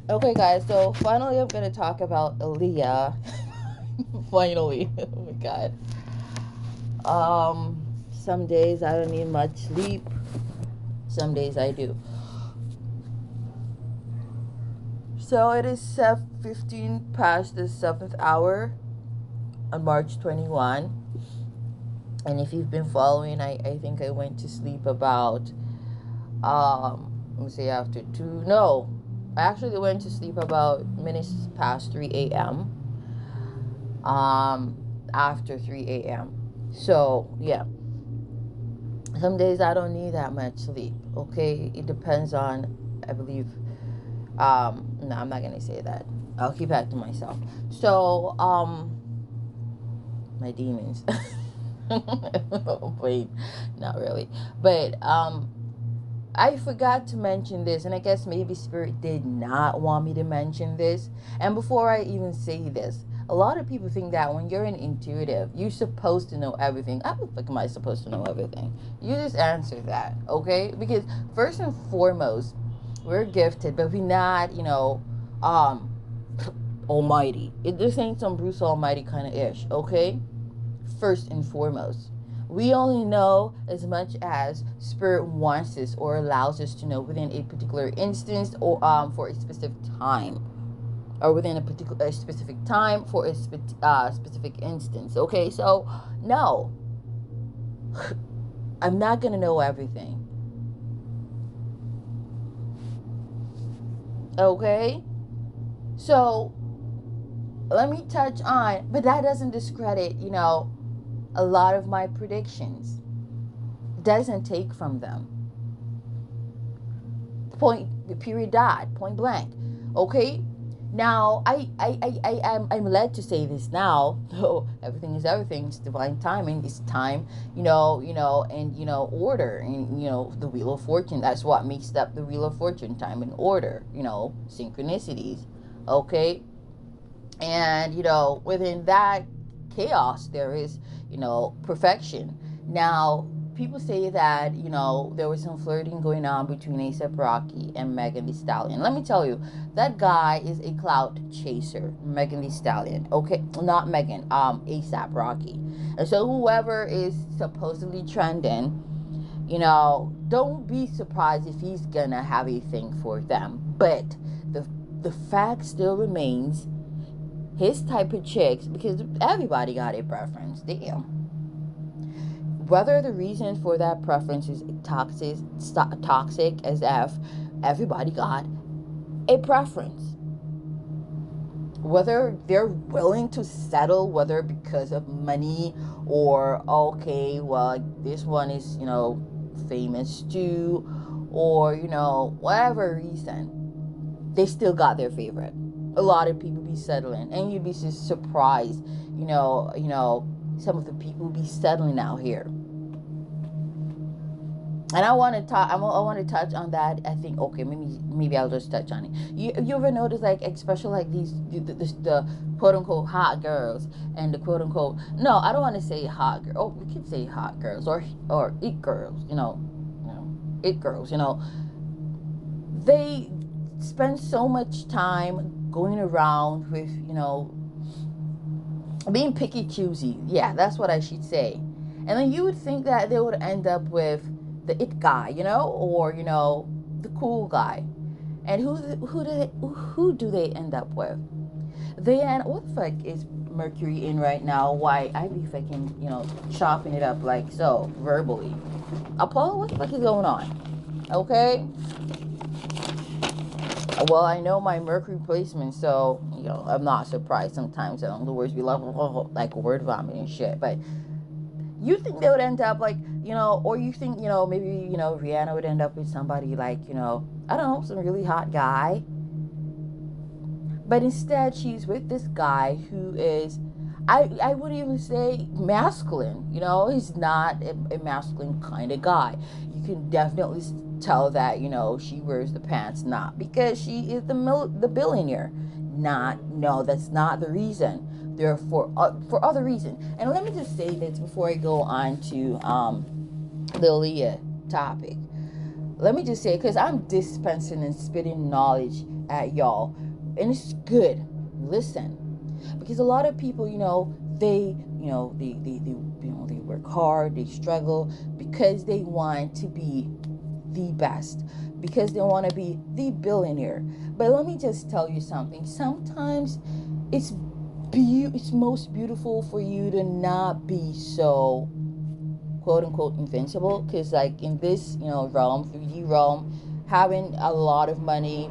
Okay, guys, so finally I'm gonna talk about Aaliyah. Finally. Oh my god. Some days I don't need much sleep. Some days I do. So it is 15 past the 7th hour on March 21. And if you've been following, I think I went to sleep about let me say after 2. No. I actually went to sleep about minutes past 3 a.m. After 3 a.m. So, yeah. Some days I don't need that much sleep, okay? It depends on, I believe, no, I'm not going to say that. I'll keep that to myself. So, my demons. Wait, not really. But, I forgot to mention this, and I guess maybe Spirit did not want me to mention this. And before I even say this, a lot of people think that when you're an intuitive, you're supposed to know everything. How the fuck am I supposed to know everything? You just answer that, okay? Because first and foremost, we're gifted, but we're not, um, almighty. This ain't some Bruce Almighty kind of ish, okay? First and foremost. We only know as much as Spirit wants us or allows us to know within a particular instance or for a specific time. Or within a specific time for a specific instance. Okay, so no, I'm not gonna know everything. Okay, so let me touch on, but that doesn't discredit, a lot of my predictions. Doesn't take from them. Point, period, dot, point blank. Okay, now I'm led to say this now, though everything is everything. It's divine timing. It's time, and order, and the wheel of fortune. That's what makes up the wheel of fortune: time and order. Synchronicities. Okay, and within that chaos there is perfection. Now, people say that there was some flirting going on between ASAP Rocky and Megan Thee Stallion. Let me tell you, that guy is a clout chaser. Megan Thee Stallion, okay, not Megan, ASAP Rocky. And so whoever is supposedly trending, don't be surprised if he's gonna have a thing for them. But the fact still remains, his type of chicks, because everybody got a preference, damn. Whether the reason for that preference is toxic as if everybody got a preference. Whether they're willing to settle, whether because of money or, okay, well, this one is, famous too, or, whatever reason, they still got their favorite. A lot of people be settling, and you'd be just surprised, some of the people be settling out here. And I want to talk. I want to touch on that. I think, okay, maybe I'll just touch on it. You ever notice, like, especially like the quote unquote hot girls and the quote unquote, no, I don't want to say hot girl. Oh, we can say hot girls or it girls. It girls. They spend so much time going around with being picky choosy. Yeah, that's what I should say. And then you would think that they would end up with the it guy, or the cool guy. And who do they end up with? What the fuck is Mercury in right now? Why I be fucking chopping it up like so verbally. Apollo, what the fuck is going on? Okay. Well, I know my Mercury placement, so I'm not surprised sometimes that the words be like word vomit and shit. But you think they would end up like, or you think, maybe, Rihanna would end up with somebody like, I don't know, some really hot guy. But instead, she's with this guy who is, I wouldn't even say masculine. He's not a masculine kind of guy. You can definitely tell that, she wears the pants, not because she is the billionaire. No, that's not the reason. They're for other reasons. And let me just say this before I go on to the Aaliyah topic. let me just say, because I'm dispensing and spitting knowledge at y'all, and it's good. Listen, because a lot of people, they work hard, they struggle because they want to be the best, because they want to be the billionaire. But let me just tell you something. Sometimes it's it's most beautiful for you to not be so quote unquote invincible, because like in this realm, 3D realm, having a lot of money,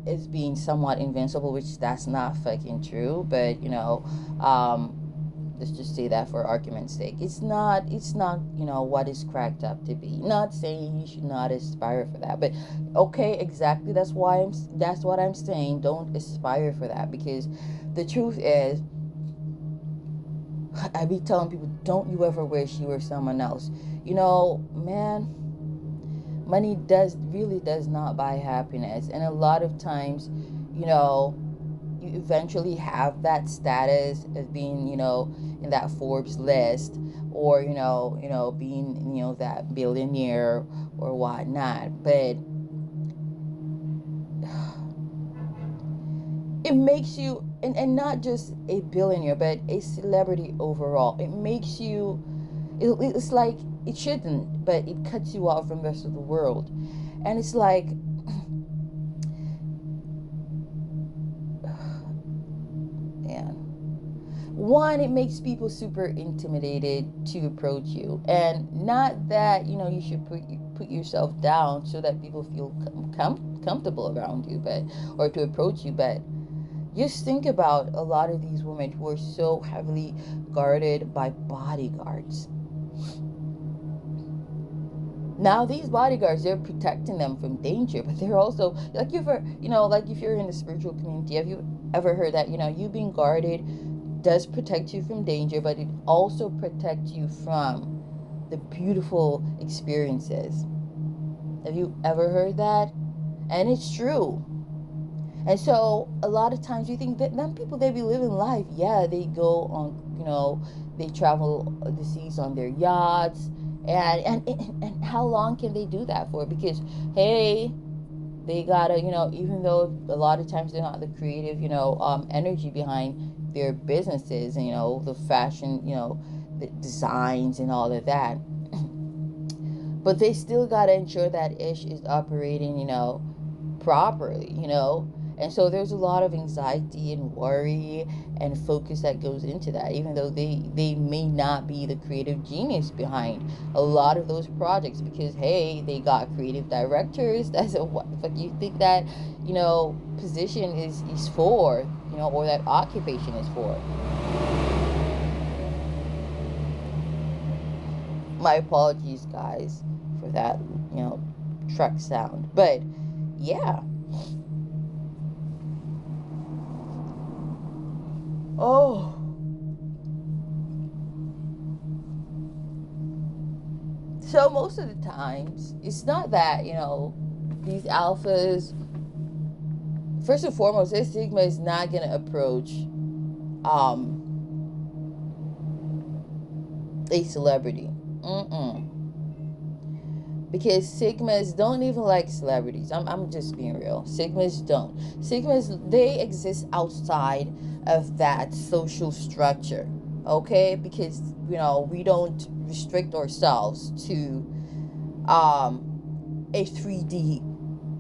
is being somewhat invincible, which that's not fucking true. But let's just say that for argument's sake, it's not what is cracked up to be. Not saying you should not aspire for that, but okay, exactly, that's what I'm saying. Don't aspire for that, because the truth is, I be telling people, don't you ever wish you were someone else. Man, money does not buy happiness. And a lot of times, you eventually have that status as being, in that Forbes list, or, being, that billionaire or whatnot. But it makes you, and not just a billionaire, but a celebrity overall. It makes you, it's like, it shouldn't, but it cuts you off from the rest of the world. And it's like, man, one, it makes people super intimidated to approach you. And not that, you should put yourself down so that people feel comfortable around you, but, or to approach you. But just think about a lot of these women who are so heavily guarded by bodyguards. Now these bodyguards, they're protecting them from danger, but they're also like, if you're in the spiritual community, have you ever heard that you being guarded does protect you from danger, but it also protects you from the beautiful experiences. Have you ever heard that? And it's true. And so a lot of times you think that them people, they be living life. Yeah, they go on, they travel the seas on their yachts. And how long can they do that for? Because, hey, they gotta, even though a lot of times they're not the creative, energy behind their businesses, and, the fashion, the designs and all of that. But they still gotta ensure that ish is operating, properly, And so there's a lot of anxiety and worry and focus that goes into that, even though they may not be the creative genius behind a lot of those projects, because, hey, they got creative directors. That's what the fuck you think that, position is for, or that occupation is for. My apologies, guys, for that, truck sound. But yeah. Oh. So most of the times, it's not that, these alphas, first and foremost, this Sigma is not going to approach a celebrity. Because Sigmas don't even like celebrities. I'm just being real. Sigmas don't. Sigmas, they exist outside of that social structure. Okay? Because, we don't restrict ourselves to a 3D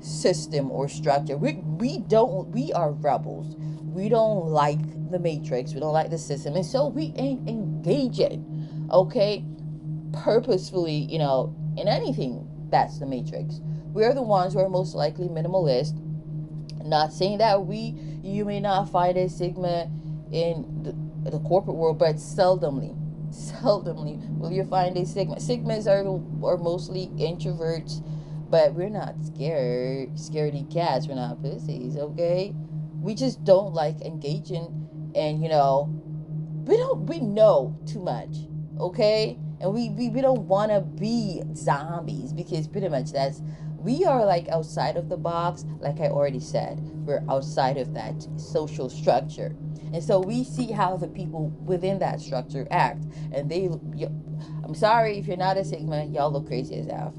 system or structure. We are rebels. We don't like the matrix. We don't like the system. And so we ain't engaging, okay, purposefully, in anything that's the matrix. We're the ones who are most likely minimalist. Not saying that you may not find a Sigma in the corporate world, but seldomly will you find a Sigma. Sigmas are mostly introverts, but we're not scaredy cats. We're not pussies, okay? We just don't like engaging, and we know too much, okay? And we don't want to be zombies, because pretty much we are like outside of the box. Like I already said, we're outside of that social structure. And so we see how the people within that structure act. And I'm sorry, if you're not a Sigma, y'all look crazy as F.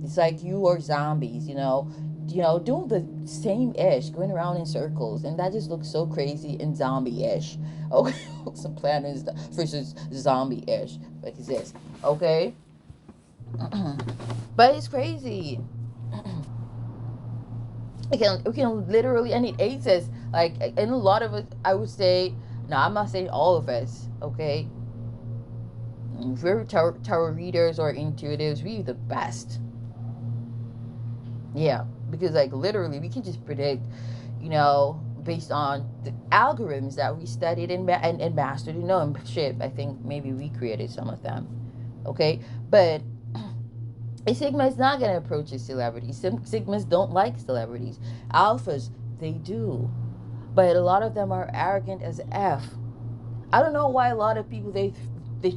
It's like you are zombies, doing the same ish, going around in circles, and that just looks so crazy and zombie-ish. Okay, some planets versus zombie-ish, like this. Okay, but it's crazy. We can literally, and it aids us. Like, and a lot of us, I would say. No, I'm not saying all of us. Okay, if we're tarot readers or intuitives, we're the best. Yeah, because like literally, we can just predict, based on the algorithms that we studied and mastered. And shit, I think maybe we created some of them. Okay, but a Sigma is not going to approach a celebrity. Sigmas don't like celebrities. Alphas, they do. But a lot of them are arrogant as F. I don't know why a lot of people, they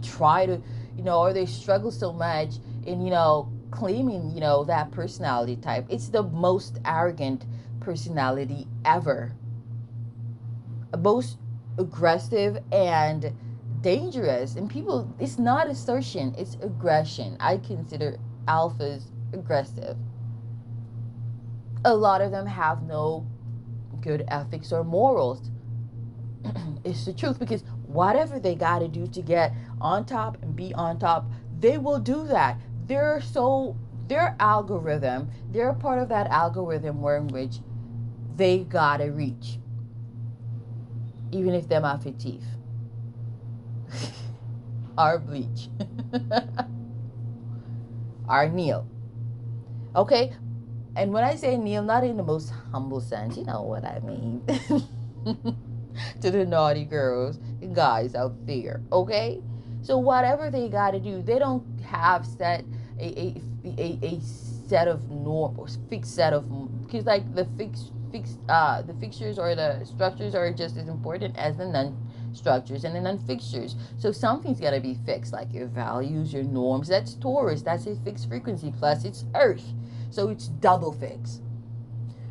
try to, or they struggle so much in, claiming, that personality type. It's the most arrogant personality ever. Most aggressive and dangerous. And people, it's not assertion, it's aggression. I consider alphas aggressive. A lot of them have no good ethics or morals. It's the truth, because whatever they got to do to get on top and be on top, they will do that. Their algorithm, they're part of that algorithm where in which they gotta reach, even if them are teeth or bleach or kneel. Okay, and when I say kneel, not in the most humble sense, you know what I mean. To the naughty girls and guys out there, okay? So whatever they got to do, they don't have a set of norm or fixed set of, because like the the fixtures or the structures are just as important as the non-structures and the non-fixtures. So something's got to be fixed, like your values, your norms. That's Taurus. That's a fixed frequency. Plus it's Earth, so it's double fixed.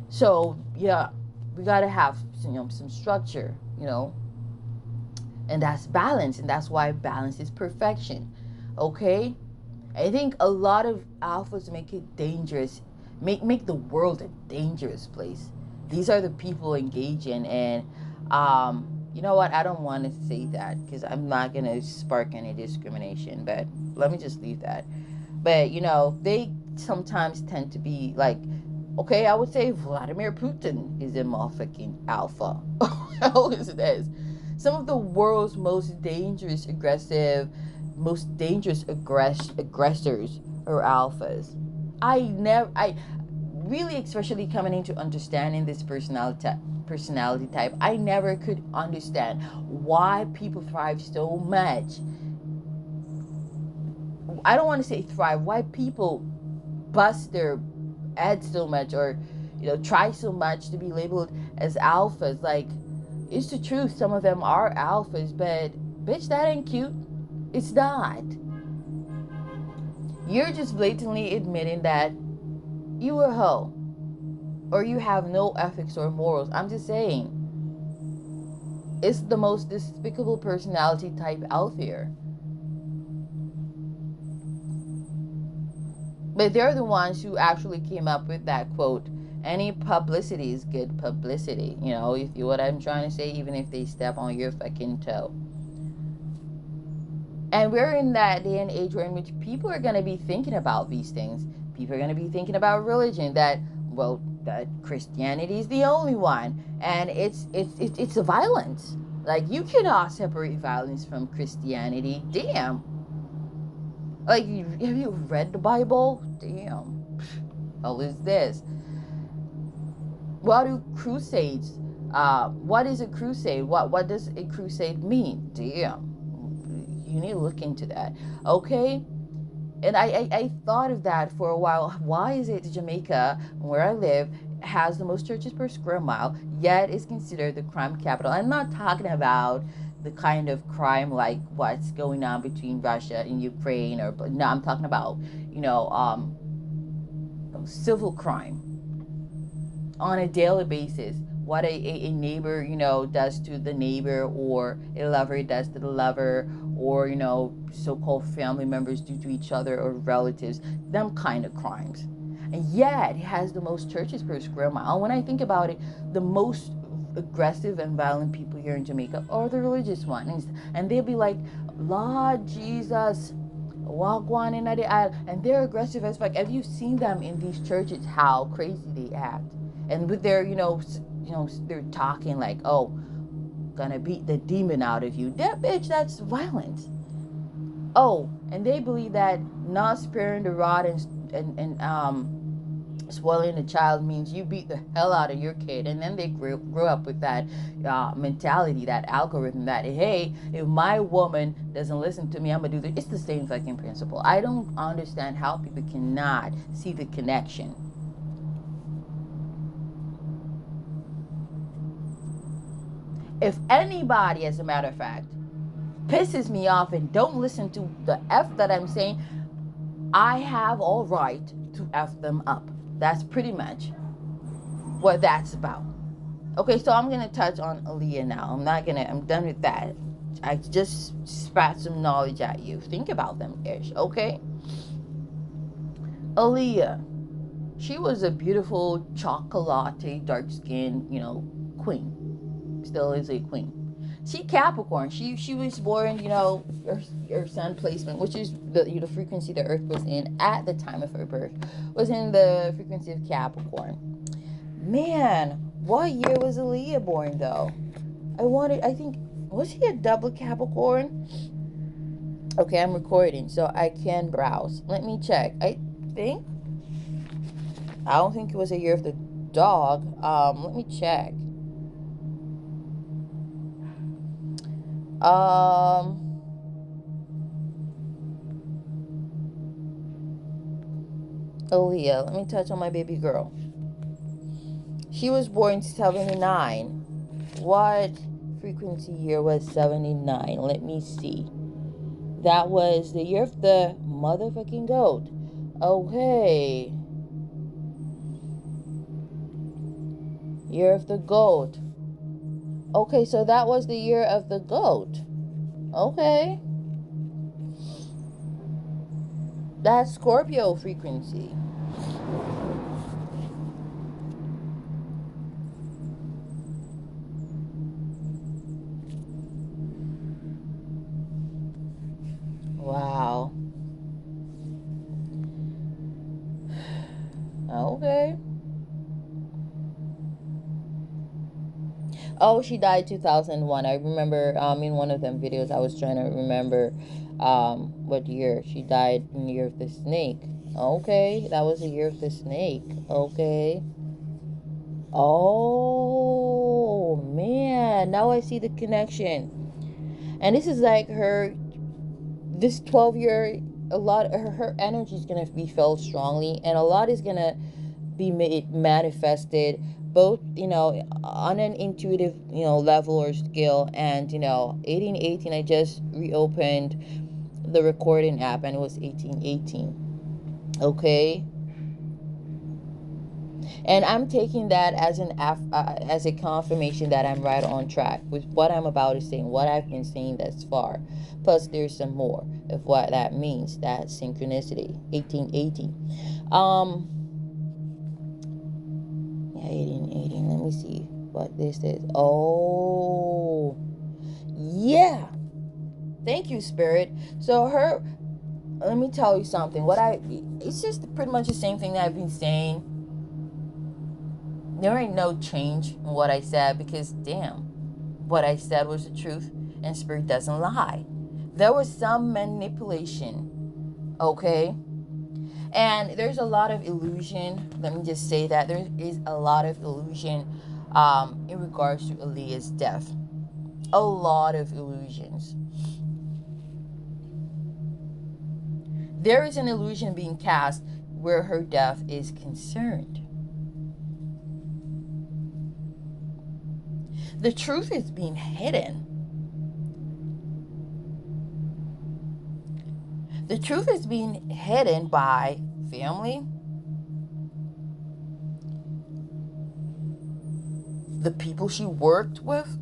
So yeah, we got to have some structure, and that's balance, and that's why balance is perfection. Okay, I think a lot of alphas make it dangerous, make the world a dangerous place. These are the people engage in, and you know what, I don't want to say that because I'm not going to spark any discrimination, but let me just leave that. But they sometimes tend to be like, okay, I would say Vladimir Putin is a motherfucking alpha. Hell is this? Some of the world's most dangerous, aggressors are alphas. I really, especially coming into understanding this personality type, I never could understand why people thrive so much. I don't want to say thrive. Why people bust their head so much, or try so much to be labeled as alphas. Like, it's the truth, some of them are alphas, but bitch, that ain't cute. It's not. You're just blatantly admitting that you a hoe, or you have no ethics or morals. I'm just saying, it's the most despicable personality type out there. But they're the ones who actually came up with that quote, any publicity is good publicity. If you what I'm trying to say, even if they step on your fucking toe. And we're in that day and age where in which people are going to be thinking about these things. People are going to be thinking about religion, that Christianity is the only one, and it's a violence. Like, you cannot separate violence from Christianity. Damn. Like, have you read the Bible? Damn. Hell is this? What do crusades? What is a crusade? What does a crusade mean? Damn. You need to look into that. Okay? And I thought of that for a while. Why is it Jamaica, where I live, has the most churches per square mile, yet is considered the crime capital? I'm not talking about the kind of crime like what's going on between Russia and Ukraine, or no, I'm talking about civil crime on a daily basis. What a neighbor does to the neighbor, or a lover does to the lover, or, so-called family members do to each other or relatives, them kind of crimes. And yet, it has the most churches per square mile. When I think about it, the most aggressive and violent people here in Jamaica are the religious ones. And they'll be like, Lord Jesus, walk one in the aisle. And they're aggressive as fuck. Have you seen them in these churches, how crazy they act? And with their, they're talking like, oh, gonna beat the demon out of you. That bitch, that's violence. Oh, and they believe that not sparing the rod and spoiling the child means you beat the hell out of your kid. And then they grew up with that mentality, that algorithm, that, hey, if my woman doesn't listen to me, I'm gonna do this. It's the same fucking principle. I don't understand how people cannot see the connection. If anybody, as a matter of fact, pisses me off and don't listen to the F that I'm saying, I have all right to F them up. That's pretty much what that's about. Okay, so I'm gonna touch on Aaliyah now. I'm done with that. I just spat some knowledge at you. Think about them ish, okay? Aaliyah, she was a beautiful chocolate, dark skinned, queen. Still is a queen. She Capricorn. She was born, her sun placement, which is the frequency the Earth was in at the time of her birth, was in the frequency of Capricorn. Man, what year was Aaliyah born though? I think, was he a double Capricorn? Okay, I'm recording, so I can browse. Let me check. I don't think it was a year of the dog. Let me check. Aaliyah, let me touch on my baby girl. She was born 79. What frequency year was 79? Let me see. That was the year of the motherfucking goat. Okay. Year of the goat. Okay, so that was the year of the goat. Okay. That's Scorpio frequency. Wow. Okay. Oh, she died 2001. I remember in one of them videos I was trying to remember what year. She died in the year of the snake. Okay, that was the year of the snake. Okay. Oh, man. Now I see the connection. And this is like this 12-year, a lot, her energy is going to be felt strongly, and a lot is going to be manifested both, on an intuitive, level or scale. And, 1818, I just reopened the recording app and it was 1818. Okay. And I'm taking that as as a confirmation that I'm right on track with what I'm about to say and what I've been saying thus far. Plus, there's some more of what that means. That synchronicity. 1818. Yeah, 1818. Let me see what this is. Oh, yeah. Thank you, Spirit. So let me tell you something. It's just pretty much the same thing that I've been saying. There ain't no change in what I said, because damn, what I said was the truth, and Spirit doesn't lie. There was some manipulation, okay? And there's a lot of illusion. Let me just say that there is a lot of illusion in regards to Aaliyah's death. A lot of illusions. There is an illusion being cast where her death is concerned. The truth is being hidden. The truth is being hidden by family, the people she worked with,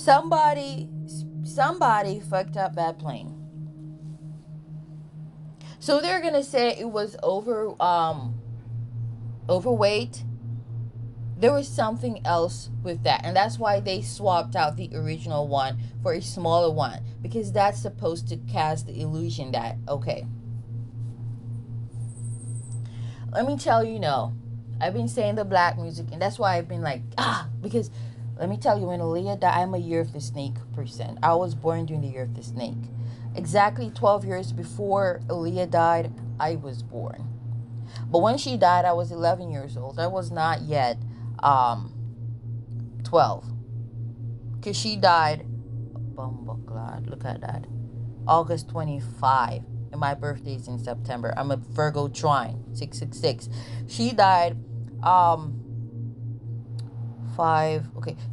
Somebody fucked up that plane. So they're gonna say it was overweight. There was something else with that, and that's why they swapped out the original one for a smaller one, because that's supposed to cast the illusion that, okay, let me tell you, no, I've been saying the black music, and that's why I've been like, because let me tell you, when Aaliyah died, I'm a year of the snake person. I was born during the year of the snake. Exactly 12 years before Aaliyah died, I was born. But when she died, I was 11 years old. I was not yet 12. Because she died, look at that, August 25. And my birthday is in September. I'm a Virgo trine, 666. She died,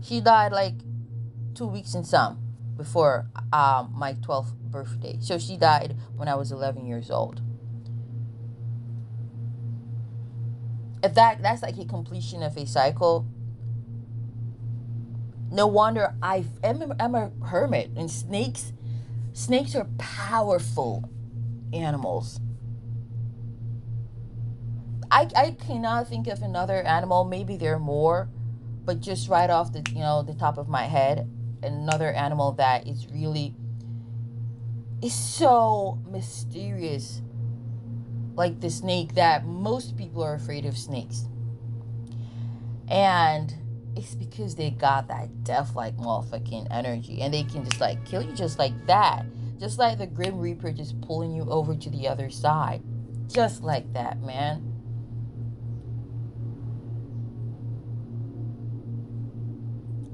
she died like 2 weeks and some before my 12th birthday. So she died when I was 11 years old. If that's like a completion of a cycle, no wonder I'm a hermit. And snakes are powerful animals. I cannot think of another animal. Maybe there are more, but just right off the top of my head, another animal that is so mysterious, like the snake, that most people are afraid of snakes. And it's because they got that death-like motherfucking energy, and they can just like kill you just like that. Just like the Grim Reaper just pulling you over to the other side. Just like that, man.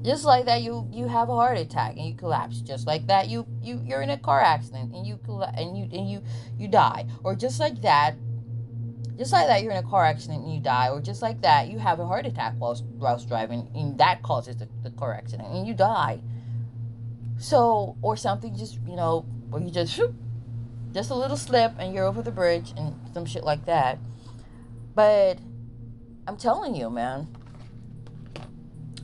Just like that, you have a heart attack and you collapse. Just like that, you're in a car accident and you die. Or just like that, you're in a car accident and you die. Or just like that, you have a heart attack whilst driving, and that causes the car accident and you die. So, or something just, or you just a little slip and you're over the bridge and some shit like that. But I'm telling you, man,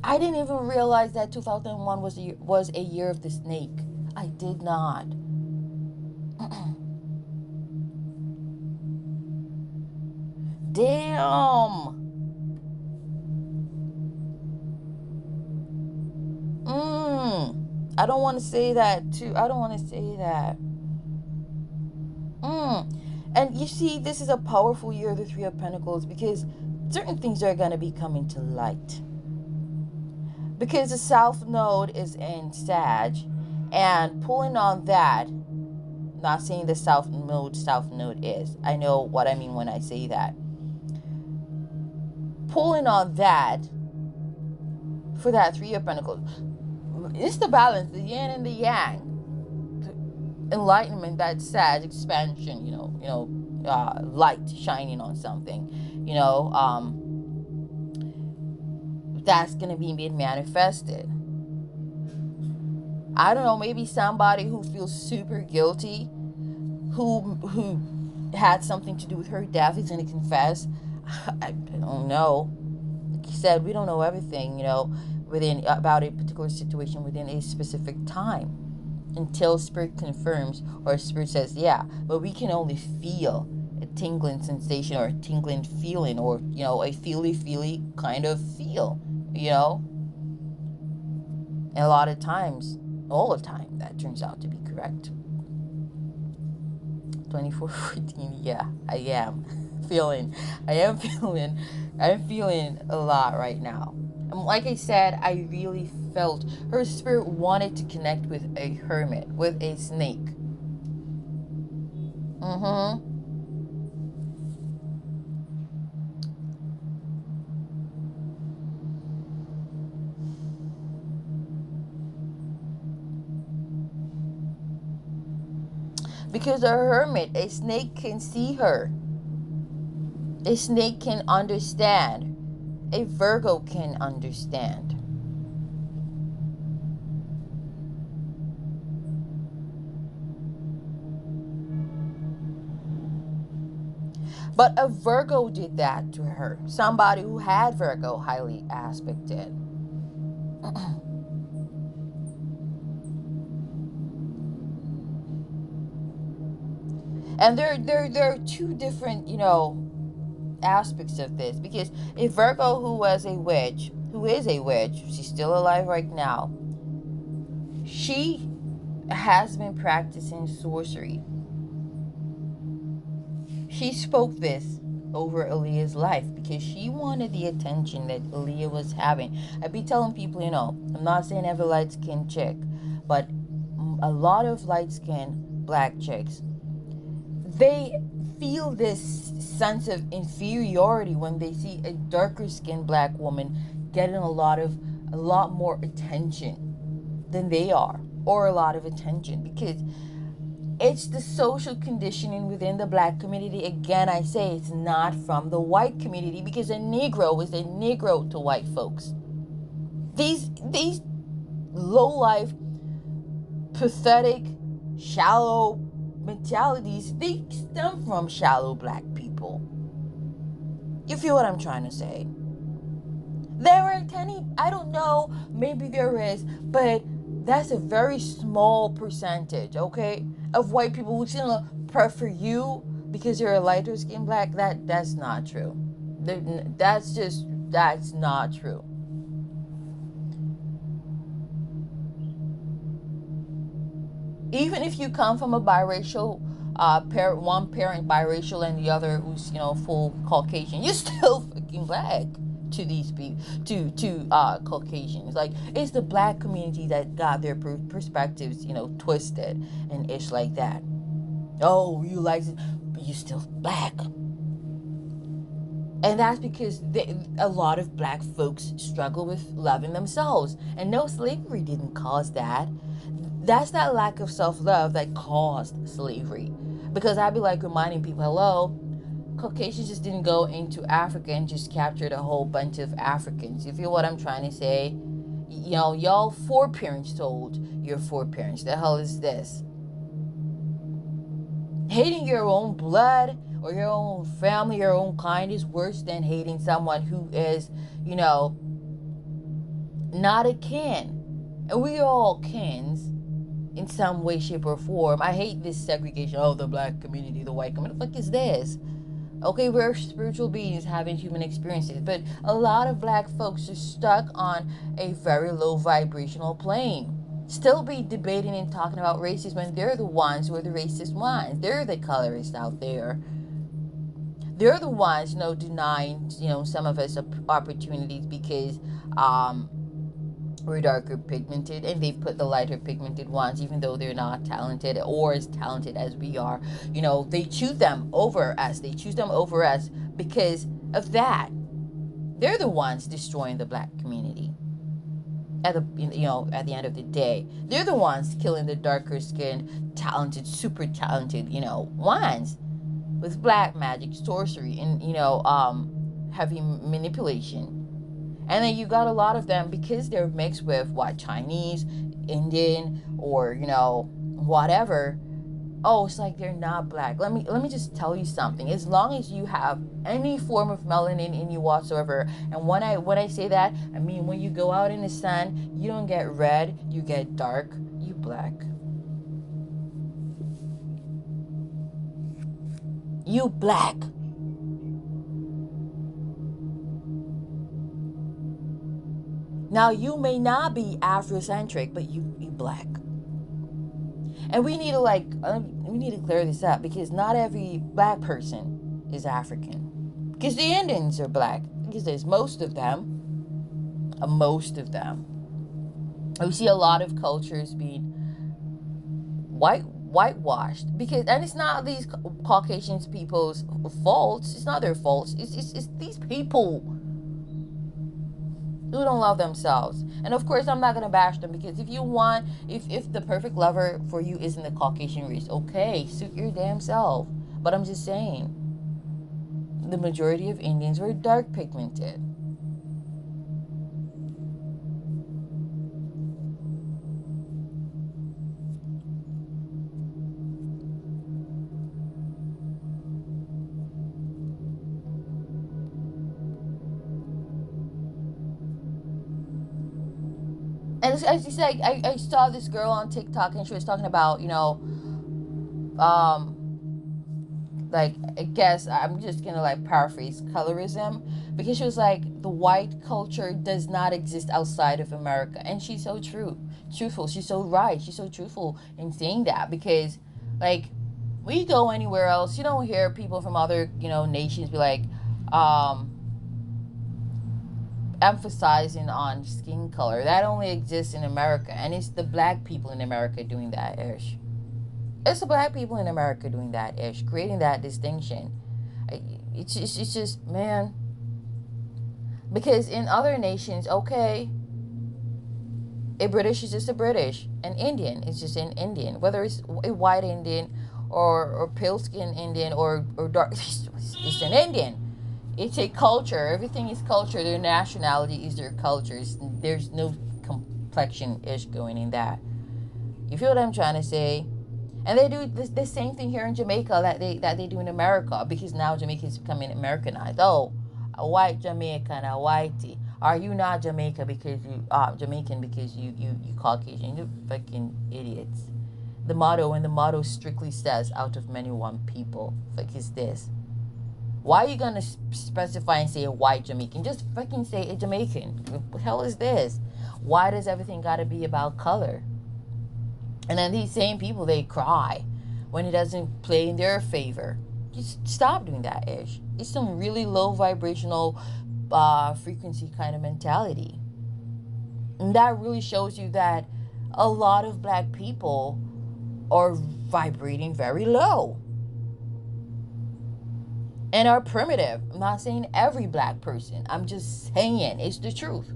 I didn't even realize that 2001 was a year of the snake. I did not. Damn. I don't want to say that too. I don't want to say that. And you see, this is a powerful year of the Three of Pentacles, because certain things are going to be coming to light. Because the South Node is in Sag, and pulling on that, not saying the South Node is. I know what I mean when I say that. Pulling on that, for that Three of Pentacles, it's the balance, the yin and the yang. Enlightenment, that Sag expansion, light shining on something, that's gonna be being manifested. I don't know, maybe somebody who feels super guilty, who had something to do with her death, is gonna confess. I don't know. Like you said, we don't know everything, within about a particular situation within a specific time, until spirit confirms, or spirit says, yeah, but we can only feel a tingling sensation, or a tingling feeling, or a feely kind of feel, and a lot of times, all the time, that turns out to be correct. 2414, yeah, I am feeling a lot right now. And like I said, I really felt her spirit wanted to connect with a hermit, with a snake. Because a hermit, a snake can see her. A snake can understand. A Virgo can understand. But a Virgo did that to her. Somebody who had Virgo highly aspected. And there are two different, aspects of this, because a Virgo who is a witch, she's still alive right now. She has been practicing sorcery. She spoke this over Aaliyah's life because she wanted the attention that Aaliyah was having. I be telling people, I'm not saying every light skinned chick, but a lot of light skinned black chicks, they feel this sense of inferiority when they see a darker skinned black woman getting a lot more attention than they are, or a lot of attention, because it's the social conditioning within the black community. Again, I say it's not from the white community, because a Negro is a Negro to white folks. These low life, pathetic, shallow mentalities, they stem from shallow black people. You feel what I'm trying to say? There aren't any, I don't know, maybe there is, but that's a very small percentage, okay, of white people who's gonna prefer you because you're a lighter skinned black. That's not true. That's not true. Even if you come from a biracial one parent biracial and the other who's full Caucasian, you're still fucking black to these people, to Caucasians. Like, it's the black community that got their perspectives twisted and ish like that. Oh, you like it, but you still black. And that's because a lot of black folks struggle with loving themselves. And no, slavery didn't cause that. That's that lack of self-love that caused slavery. Because I'd be like reminding people, hello, Caucasians just didn't go into Africa and just captured a whole bunch of Africans. You feel what I'm trying to say? Y'all foreparents told your foreparents. The hell is this? Hating your own blood or your own family, your own kind, is worse than hating someone who is, not a kin. And we are all kins in some way, shape, or form. I hate this segregation. Oh, the black community, the white community. What the fuck is this? Okay, we're spiritual beings having human experiences, but a lot of black folks are stuck on a very low vibrational plane. Still be debating and talking about racism when they're the ones who are the racist ones. They're the colorists out there. They're the ones, denying, some of us opportunities because we're darker pigmented, and they've put the lighter pigmented ones, even though they're not talented or as talented as we are, they choose them over us. They choose them over us because of that. They're the ones destroying the black community. At the end of the day, they're the ones killing the darker skinned, talented, super talented, ones with black magic, sorcery, and heavy manipulation. And then you got a lot of them because they're mixed with Chinese, Indian, or whatever. Oh, it's like they're not black. Let me just tell you something. As long as you have any form of melanin in you whatsoever, and when I say that, I mean when you go out in the sun, you don't get red, you get dark, you black. You black. Now, you may not be Afrocentric, but you black. And we need to clear this up, because not every black person is African. Because the Indians are black. Because there's most of them. Most of them. We see a lot of cultures being whitewashed, because, and it's not these Caucasian people's faults. It's not their faults. It's these people who don't love themselves. And of course, I'm not gonna bash them, because if the perfect lover for you isn't the Caucasian race, okay, suit your damn self. But I'm just saying, the majority of Indians were dark pigmented. And as you said, I saw this girl on TikTok, and she was talking about, um, like, I guess I'm just gonna like paraphrase colorism, because she was like, the white culture does not exist outside of America. And she's so truthful. She's so right. She's so truthful in saying that, because like, we go anywhere else, you don't hear people from other, nations be like, um emphasizing on skin color. That only exists in America, and it's the black people in America doing that ish. It's the black people in America doing that ish, creating that distinction. It's just, man, because in other nations, okay, a British is just a British, an Indian is just an Indian, whether it's a white Indian or pale skin Indian or dark, it's an Indian. It's a culture. Everything is culture. Their nationality is their cultures. There's no complexion ish going in that. You feel what I'm trying to say? And they do the same thing here in Jamaica that they do in America, because now Jamaica is becoming Americanized. Oh, a white Jamaican, a whitey. Are you not Jamaican because you Caucasian? You fucking idiots. The motto strictly says, out of many one people. Fuck is this? Why are you gonna specify and say a white Jamaican? Just fucking say a Jamaican. What the hell is this? Why does everything gotta be about color? And then these same people, they cry when it doesn't play in their favor. Just stop doing that ish. It's some really low vibrational frequency kind of mentality. And that really shows you that a lot of black people are vibrating very low and are primitive. I'm not saying every black person. I'm just saying it's the truth.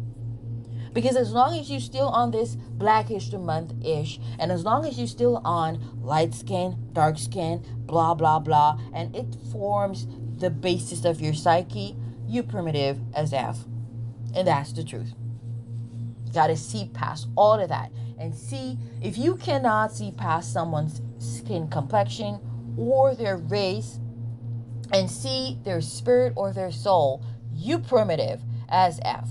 Because as long as you're still on this Black History Month-ish, and as long as you're still on light skin, dark skin, blah, blah, blah, and it forms the basis of your psyche, you primitive as F. And that's the truth. You gotta see past all of that. And see, if you cannot see past someone's skin complexion or their race, and see their spirit or their soul, you primitive as F.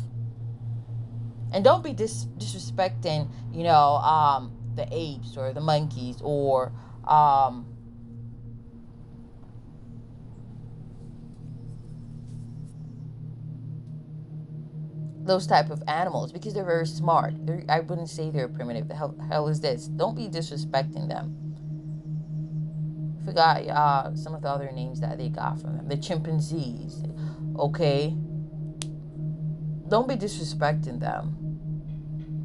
And don't be disrespecting, the apes or the monkeys or those type of animals, because they're very smart. I wouldn't say they're primitive. The hell is this? Don't be disrespecting them. Forgot some of the other names that they got from them. The chimpanzees. Okay? Don't be disrespecting them.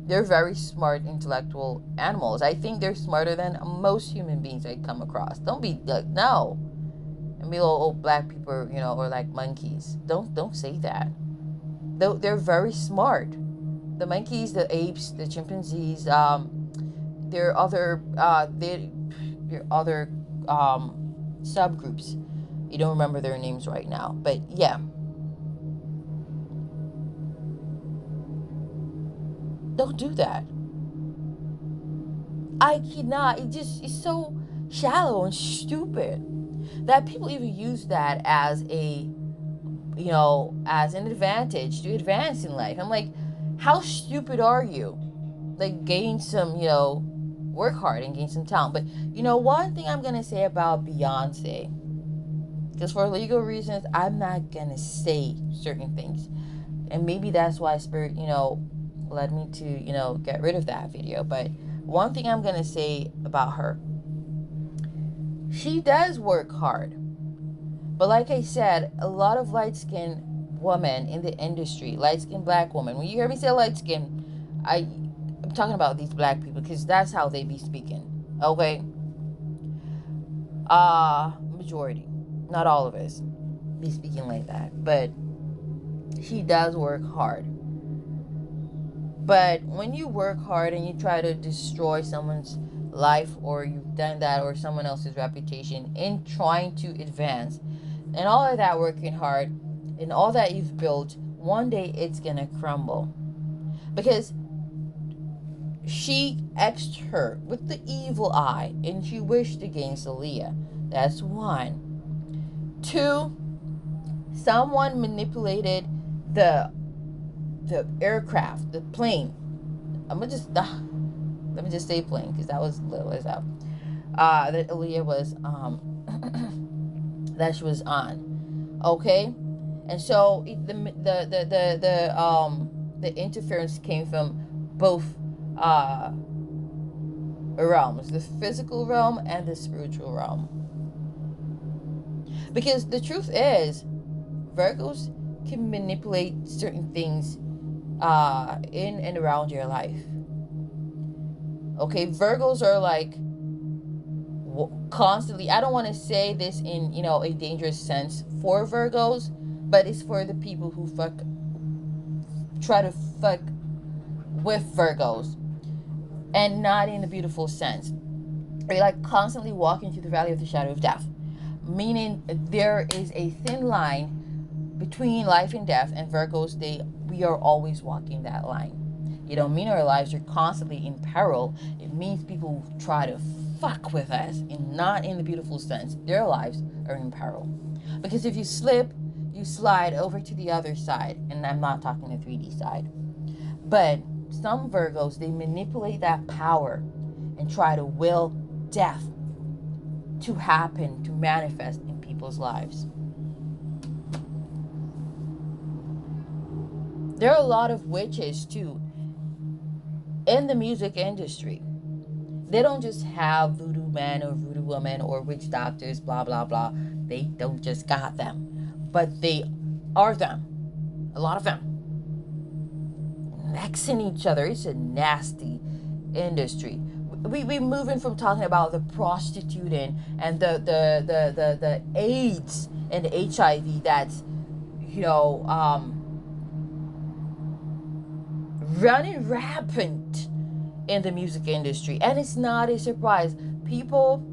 They're very smart, intellectual animals. I think they're smarter than most human beings I come across. Don't be like, no. And be old black people, or like monkeys. Don't say that. They're very smart. The monkeys, the apes, the chimpanzees, there are other subgroups. You don't remember their names right now, but yeah. Don't do that. I cannot. It's so shallow and stupid that people even use that as as an advantage to advance in life. I'm like, how stupid are you? Like, gain some, work hard and gain some talent. But, one thing I'm going to say about Beyonce, because for legal reasons, I'm not going to say certain things. And maybe that's why Spirit, led me to, get rid of that video. But one thing I'm going to say about her, she does work hard. But like I said, a lot of light-skinned women in the industry, light-skinned black women, when you hear me say light-skinned, I'm talking about these black people, because that's how they be speaking. Okay? Majority. Not all of us be speaking like that. But she does work hard. But when you work hard and you try to destroy someone's life, or you've done that, or someone else's reputation in trying to advance, and all of that working hard and all that you've built, one day it's gonna crumble. Because she X'd her with the evil eye and she wished against Aaliyah. That's one. Two, someone manipulated the aircraft, the plane. Let me just say plane, because that was little as out. That Aaliyah was that she was on. Okay, and so the interference came from both realms, the physical realm and the spiritual realm. Because the truth is, Virgos can manipulate certain things in and around your life. Okay, Virgos are like constantly, I don't want to say this in, a dangerous sense for Virgos, but it's for the people who try to fuck with Virgos, and not in a beautiful sense. They're like constantly walking through the valley of the shadow of death, meaning there is a thin line between life and death, and Virgos, we are always walking that line. It don't mean our lives are constantly in peril. It means people try to fuck with us, and not in the beautiful sense. Their lives are in peril. Because if you slip, you slide over to the other side. And I'm not talking the 3D side. But some Virgos, they manipulate that power and try to will death to happen, to manifest in people's lives. There are a lot of witches too in the music industry. They don't just have voodoo men or voodoo women or witch doctors, blah, blah, blah. They don't just got them. But they are them. A lot of them. Nexing each other. It's a nasty industry. We're moving from talking about the prostituting and the AIDS and the HIV that's, running rampant in the music industry. And it's not a surprise. People,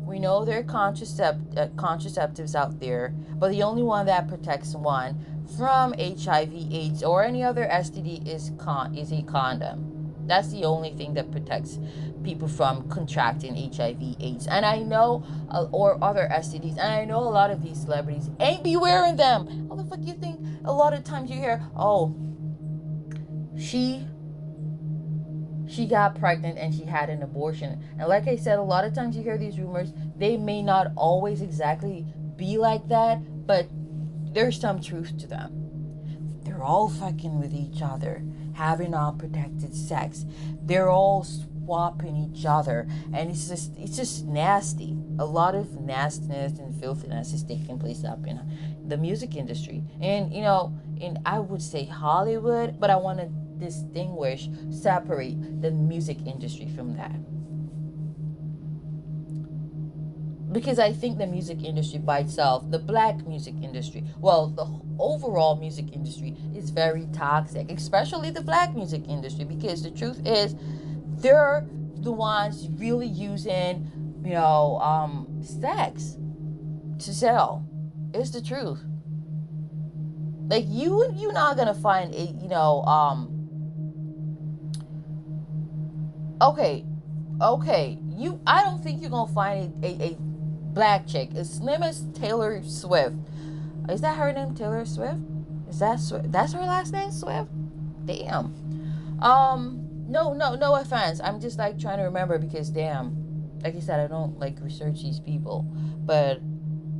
we know there are contraceptives out there, but the only one that protects one from HIV, AIDS, or any other STD is a condom. That's the only thing that protects people from contracting HIV, AIDS. And I know, or other STDs, and I know a lot of these celebrities ain't be wearing them. How the fuck you think? A lot of times you hear, oh, she got pregnant and she had an abortion. And like I said, a lot of times you hear these rumors. They may not always exactly be like that, but there's some truth to them. They're all fucking with each other, having unprotected sex. They're all swapping each other, and it's just nasty. A lot of nastiness and filthiness is taking place up in the music industry, and in I would say Hollywood, but I want to separate the music industry from that. Because I think the music industry by itself, the black music industry, well, the overall music industry is very toxic, especially the black music industry, because the truth is, they're the ones really using, sex to sell. It's the truth. Like, you're not gonna find a, okay, I don't think you're gonna find a black chick as slim as Taylor Swift. Is that her name, Taylor Swift? Is that that's her last name, Swift? Damn. No offense. I'm just like trying to remember, because damn, like I said, I don't like research these people, but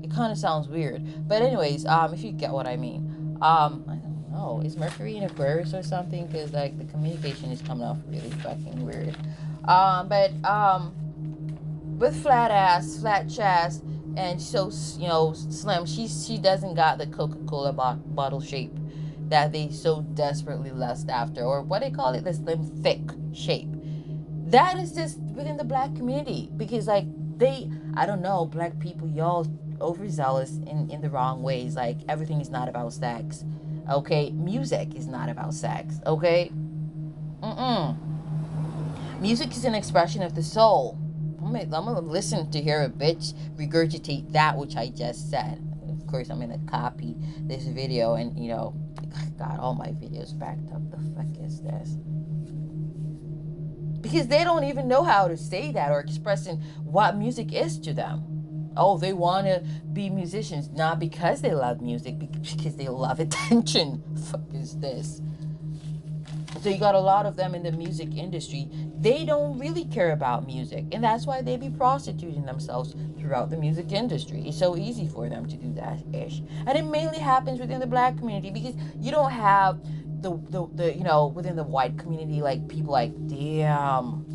it kind of sounds weird. But anyways, if you get what I mean. I don't know, is Mercury in Aquarius or something? Because like the communication is coming off really fucking weird. But with flat ass, flat chest, and so slim, she doesn't got the Coca-Cola bottle shape that they so desperately lust after, or what they call it, the slim thick shape. That is just within the black community, because like I don't know, black people, y'all overzealous in the wrong ways. Like, everything is not about sex, okay? Music is not about sex, okay? Music is an expression of the soul. I'm gonna listen to hear a bitch regurgitate that which I just said. Of course, I'm gonna copy this video and got all my videos backed up. The fuck is this? Because they don't even know how to say that or expressing what music is to them. Oh, they want to be musicians, not because they love music, because they love attention. Fuck is this? So you got a lot of them in the music industry. They don't really care about music, and that's why they be prostituting themselves throughout the music industry. It's so easy for them to do that ish, and it mainly happens within the black community because you don't have the within the white community, like people like, damn,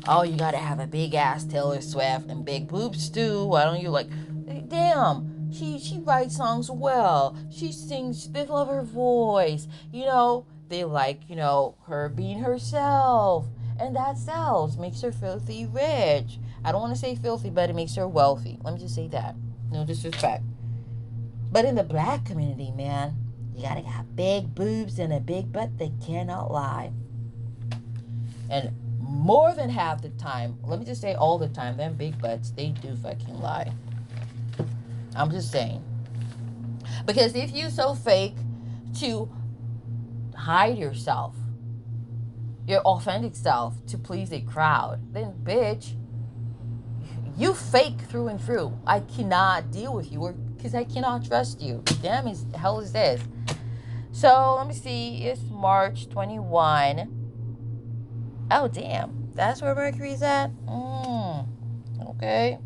oh, you gotta have a big ass Taylor Swift and big boobs too. Why don't you, like, damn, she writes songs well. She sings, they love her voice. They like, her being herself. And that sells, makes her filthy rich. I don't want to say filthy, but it makes her wealthy. Let me just say that. No disrespect. But in the black community, man, you gotta have big boobs and a big butt. They cannot lie. And more than half the time, let me just say all the time, them big butts, they do fucking lie. I'm just saying. Because if you so fake to hide yourself, your authentic self, to please a crowd, then bitch, you fake through and through. I cannot deal with you because I cannot trust you. Damn, the hell is this? So let me see. It's March 21. Oh, damn. That's where Mercury's at? Okay.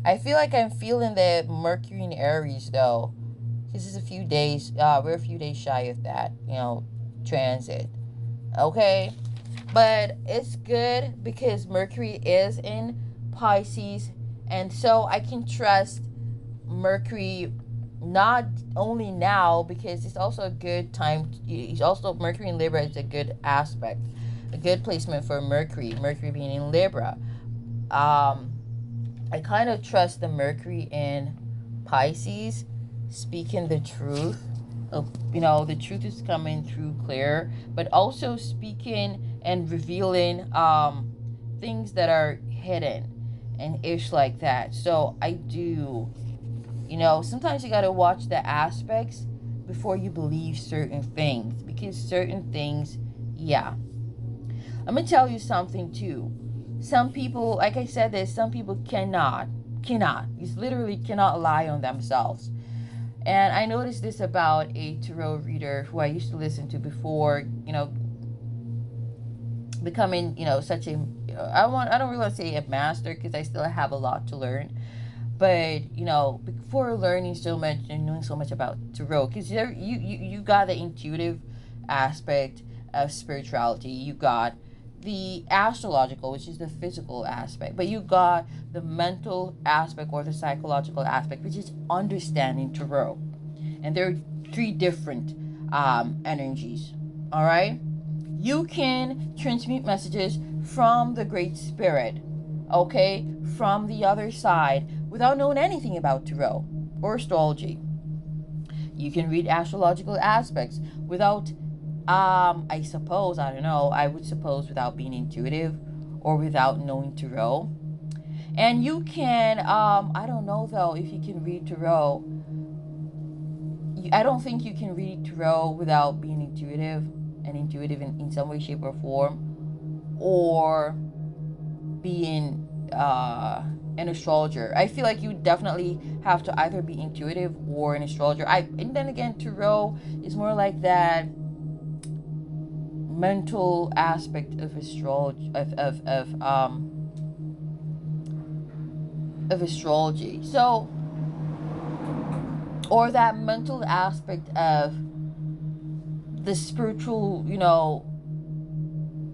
I feel like I'm feeling the Mercury in Aries, though. This is a few days. We're a few days shy of that, transit. Okay? But it's good because Mercury is in Pisces. And so I can trust Mercury not only now, because it's also a good time. It's also, Mercury in Libra is a good aspect, a good placement for Mercury being in Libra. I kind of trust the Mercury in Pisces speaking the truth. The truth is coming through clear, but also speaking and revealing things that are hidden and ish like that. So I do. Sometimes you got to watch the aspects before you believe certain things. Because certain things, yeah. I'm going to tell you something too. Some people, like I said this, some people cannot, you literally cannot lie on themselves. And I noticed this about a tarot reader who I used to listen to before, becoming, such a, I don't really want to say a master because I still have a lot to learn. But before learning so much and knowing so much about tarot, because you got the intuitive aspect of spirituality, you got the astrological, which is the physical aspect, but you got the mental aspect or the psychological aspect, which is understanding tarot. And there are 3 different energies. All right, you can transmute messages from the Great Spirit, okay, from the other side, without knowing anything about tarot or astrology. You can read astrological aspects without, I suppose, I don't know, I would suppose without being intuitive or without knowing tarot. And you can, I don't know though if you can read tarot. I don't think you can read tarot without being intuitive in some way, shape, or form, or being an astrologer. I feel like you definitely have to either be intuitive or an astrologer. And then again, tarot is more like that mental aspect of astrology, of astrology. So, or that mental aspect of the spiritual,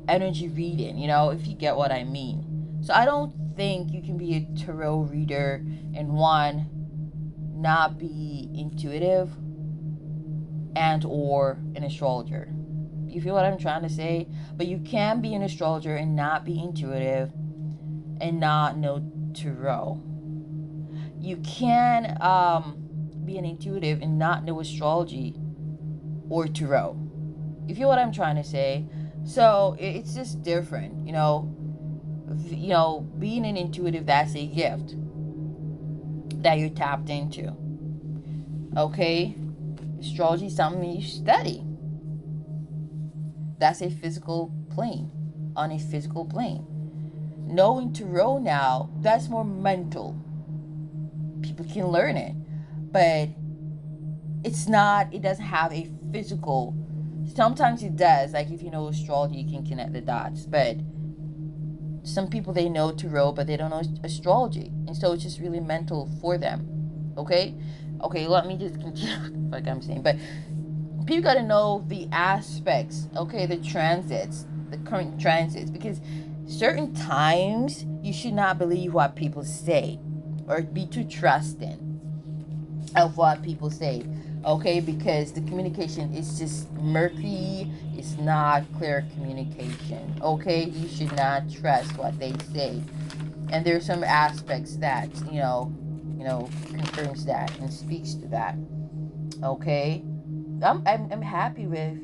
energy reading, if you get what I mean. So I don't think you can be a tarot reader and one, not be intuitive and or an astrologer. You feel what I'm trying to say? But you can be an astrologer and not be intuitive and not know tarot. You can be an intuitive and not know astrology or tarot. You feel what I'm trying to say? So it's just different, being an intuitive, that's a gift that you're tapped into. Okay? Astrology is something you study. That's a physical plane, on a physical plane. Knowing tarot now, that's more mental. People can learn it, but it doesn't have a physical Sometimes it does. Like if you know astrology, you can connect the dots. But some people, they know tarot, but they don't know astrology, and so it's just really mental for them. Okay, let me just continue. Like I'm saying, but people got to know the aspects. Okay, the transits, the current transits, because certain times you should not believe what people say, or be too trusting of what people say. Okay, because the communication is just murky. It's not clear communication. Okay, you should not trust what they say, and there's some aspects that confirms that and speaks to that. Okay, I'm happy with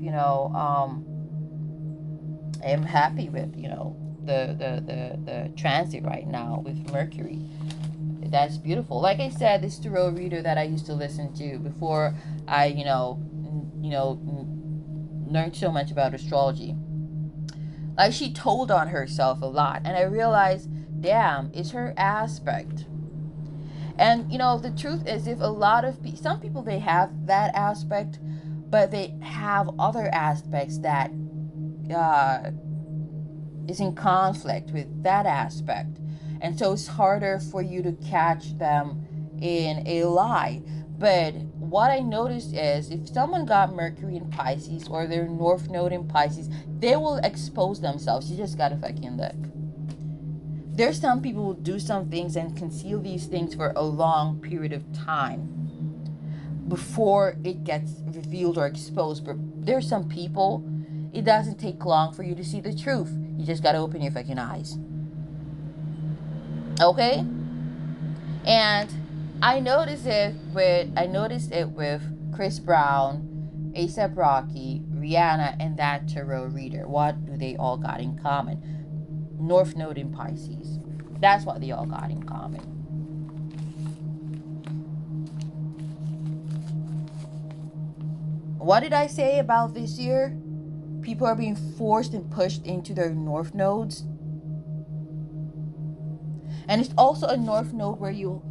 I'm happy with the transit right now with Mercury. That's beautiful. Like I said, this tarot reader that I used to listen to before I learned so much about astrology. Like, she told on herself a lot, and I realized, damn, it's her aspect. And the truth is, if a lot of some people, they have that aspect, but they have other aspects that uh, is in conflict with that aspect, and so it's harder for you to catch them in a lie. But what I noticed is, if someone got Mercury in Pisces or their North Node in Pisces, they will expose themselves. You just gotta fucking look. There's some people who do some things and conceal these things for a long period of time before it gets revealed or exposed. But there's some people, it doesn't take long for you to see the truth. You just gotta open your fucking eyes. Okay? And I noticed it with Chris Brown, A$AP Rocky, Rihanna, and that tarot reader. What do they all got in common? North Node in Pisces. That's what they all got in common. What did I say about this year? People are being forced and pushed into their North Nodes. And it's also a North Node where you,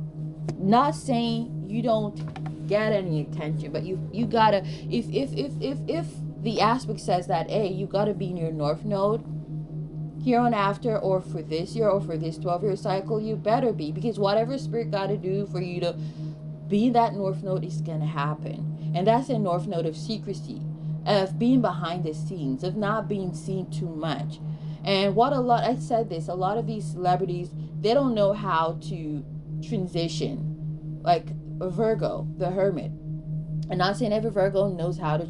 not saying you don't get any attention, but you gotta, if the aspect says that, hey, you gotta be in your North Node here on after, or for this year, or for this 12-year cycle, you better be, because whatever spirit gotta do for you to be that North Node is gonna happen. And that's a North Node of secrecy, of being behind the scenes, of not being seen too much. And I said this, a lot of these celebrities, they don't know how to transition. Like Virgo, the Hermit. I'm not saying every Virgo knows how to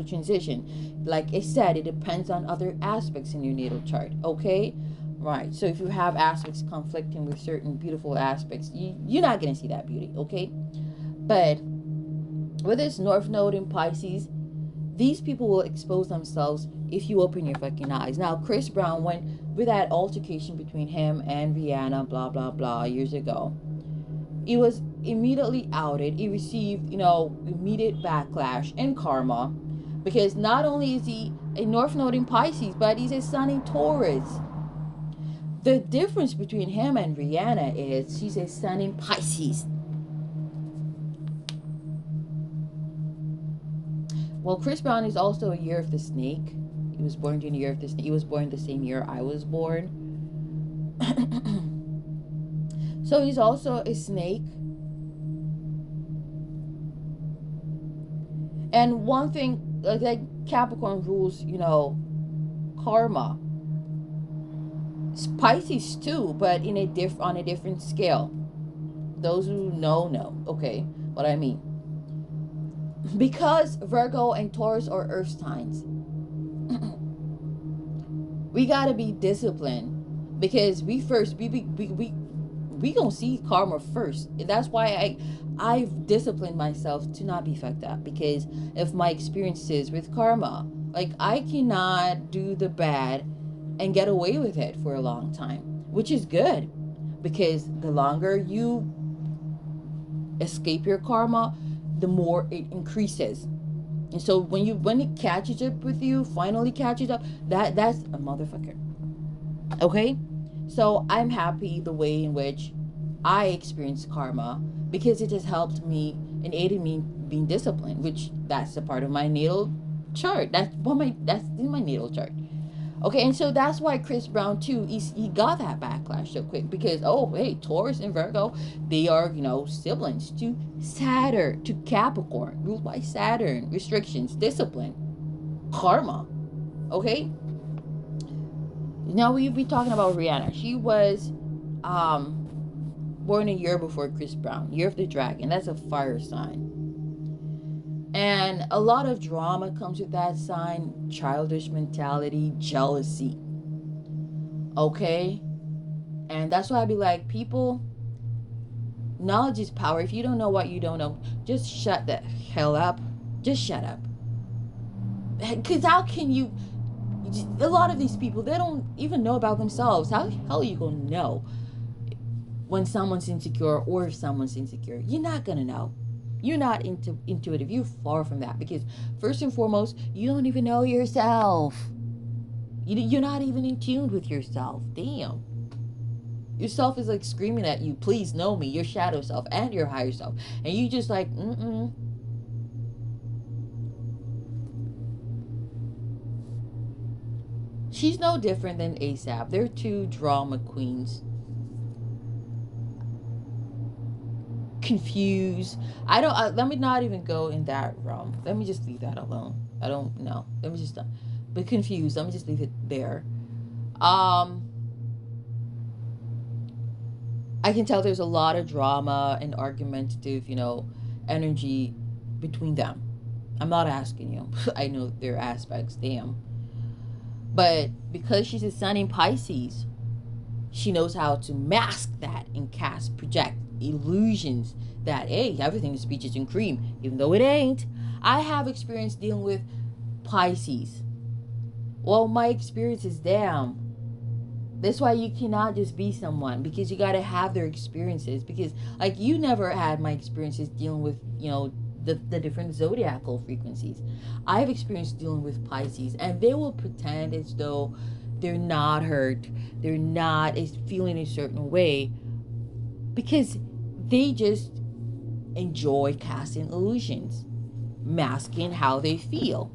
transition. Like I said, it depends on other aspects in your natal chart. Okay, right? So if you have aspects conflicting with certain beautiful aspects, you're not gonna see that beauty. Okay, but with this North Node in Pisces, these people will expose themselves if you open your fucking eyes. Now, Chris Brown went with that altercation between him and Rihanna, blah blah blah, years ago. He was immediately outed. He received, immediate backlash and karma, because not only is he a North Node in Pisces, but he's a Sun in Taurus. The difference between him and Rihanna is she's a Sun in Pisces. Well, Chris Brown is also a year of the snake. He was born during the year of the snake. He was born the same year I was born. So he's also a snake. And one thing, like Capricorn rules, karma. Pisces too, but on a different scale. Those who know, okay, what I mean. Because Virgo and Taurus are earth signs, we gotta be disciplined, because we gonna see karma first. That's why I've disciplined myself to not be fucked up, because of my experiences with karma. Like, I cannot do the bad and get away with it for a long time, which is good, because the longer you escape your karma, the more it increases. And so when it catches up with you, finally catches up, that's a motherfucker. Okay? So I'm happy the way in which I experienced karma, because it has helped me and aided me being disciplined, which that's a part of my natal chart. That's in my natal chart. Okay, and so that's why Chris Brown too, he got that backlash so quick because, oh hey, Taurus and Virgo, they are, siblings to Saturn, to Capricorn, ruled by Saturn, restrictions, discipline, karma. Okay, now we'll be talking about Rihanna. She was born a year before Chris Brown, year of the dragon. That's a fire sign. And a lot of drama comes with that sign, childish mentality, jealousy. Okay? And that's why I be like, people, knowledge is power. If you don't know what you don't know, just shut the hell up. Just shut up. Because how can you, a lot of these people, they don't even know about themselves. How the hell are you going to know when someone's insecure or if someone's insecure? You're not going to know. You're not intuitive. You're far from that because first and foremost, you don't even know yourself. You're not even in tune with yourself. Damn. Yourself is like screaming at you, please know me, your shadow self and your higher self. And you just like, She's no different than ASAP. They're two drama queens. Confused. Let me not even go in that realm. Let me just leave that alone. I don't know. Let me just, but confused. Let me just leave it there. I can tell there's a lot of drama and argumentative, energy between them. I'm not asking you. I know there are aspects, damn. But because she's a sun in Pisces, she knows how to mask that and cast, project illusions that, hey, everything is peaches and cream, even though it ain't. I have experience dealing with Pisces. Well, my experience is damn. That's why you cannot just be someone, because you got to have their experiences. Because like you never had my experiences dealing with, the different zodiacal frequencies. I have experience dealing with Pisces, and they will pretend as though they're not hurt, they're not feeling a certain way, because they just enjoy casting illusions, masking how they feel.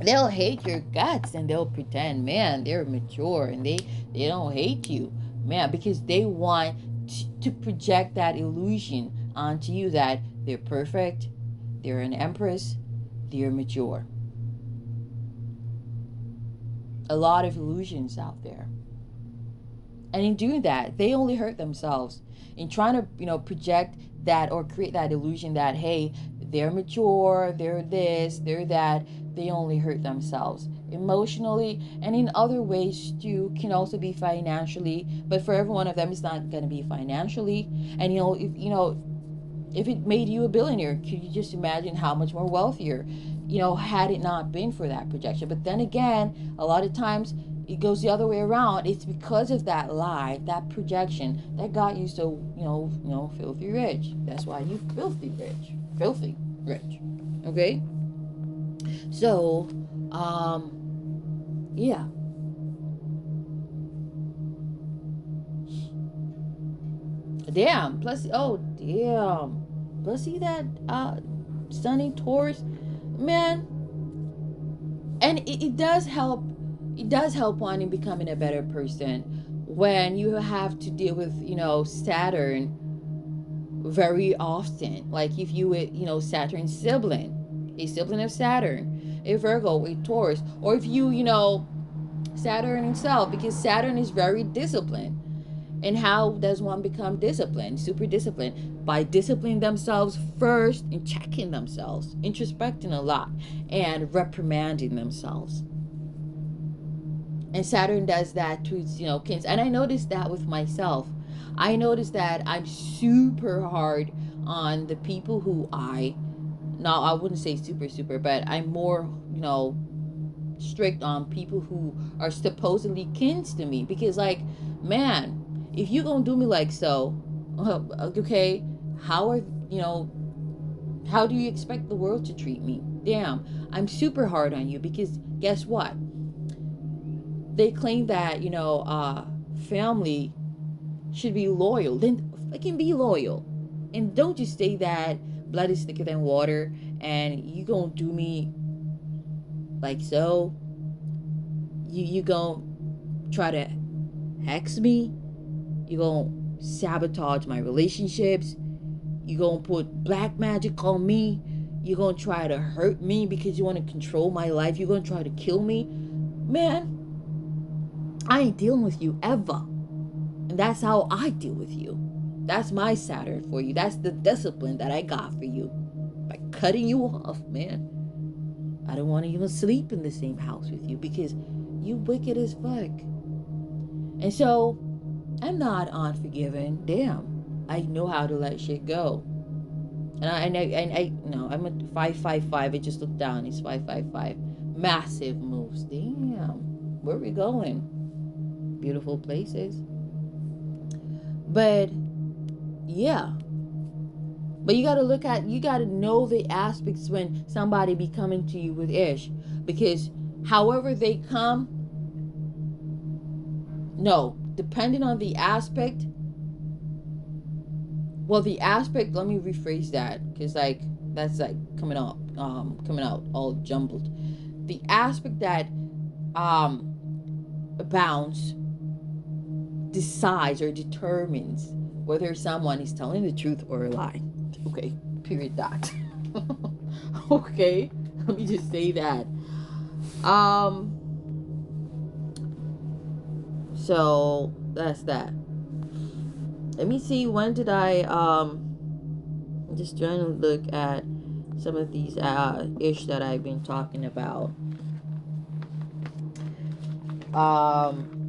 They'll hate your guts and they'll pretend, man, they're mature, and they don't hate you, man, because they want to project that illusion onto you that they're perfect, they're an empress, they're mature. A lot of illusions out there. And in doing that, they only hurt themselves. In trying to, project that or create that illusion that, hey, they're mature, they're this, they're that, they only hurt themselves emotionally, and in other ways too. Can also be financially, but for every one of them, it's not going to be financially. And if it made you a billionaire, could you just imagine how much more wealthier, had it not been for that projection? But then again, a lot of times it goes the other way around. It's because of that lie, that projection, that got you so, filthy rich. That's why you filthy rich. Okay? So, yeah. Damn. Plus, oh, damn. Plus, see that, Sunny Taurus? Man. And it does help. It does help one in becoming a better person when you have to deal with, Saturn very often. Like if you with, Saturn's sibling, a sibling of Saturn, a Virgo, a Taurus, or if you, Saturn himself, because Saturn is very disciplined. And how does one become disciplined, super disciplined? By disciplining themselves first and checking themselves, introspecting a lot, and reprimanding themselves. And Saturn does that to its, kids. And I noticed that with myself. I noticed that I'm super hard on the people who I wouldn't say super, but I'm more, strict on people who are supposedly kins to me. Because, like, man, if you gonna do me like so, okay, how do you expect the world to treat me? Damn, I'm super hard on you because guess what? They claim that, family should be loyal. Then fucking be loyal. And don't just say that blood is thicker than water and you gonna do me like so. You gonna try to hex me. You gonna sabotage my relationships. You gonna put black magic on me. You gonna try to hurt me because you want to control my life. You gonna try to kill me. Man, I ain't dealing with you ever. And that's how I deal with you. That's my Saturn for you. That's the discipline that I got for you. By cutting you off, man. I don't want to even sleep in the same house with you because you wicked as fuck. And so, I'm not unforgiving. Damn. I know how to let shit go. And I no, I'm at 555. I just looked down. It's 555. Massive moves. Damn. Where are we going? Beautiful places. But yeah. But you gotta know the aspects when somebody be coming to you with ish. Because however they come, no, depending on the aspect. Well, the aspect, let me rephrase that. Because like that's like coming out all jumbled. The aspect that bounce decides or determines whether someone is telling the truth or a lie. Okay, period dot. Okay, let me just say that. So that's that. Let me see, when did I'm just trying to look at some of these ish that I've been talking about.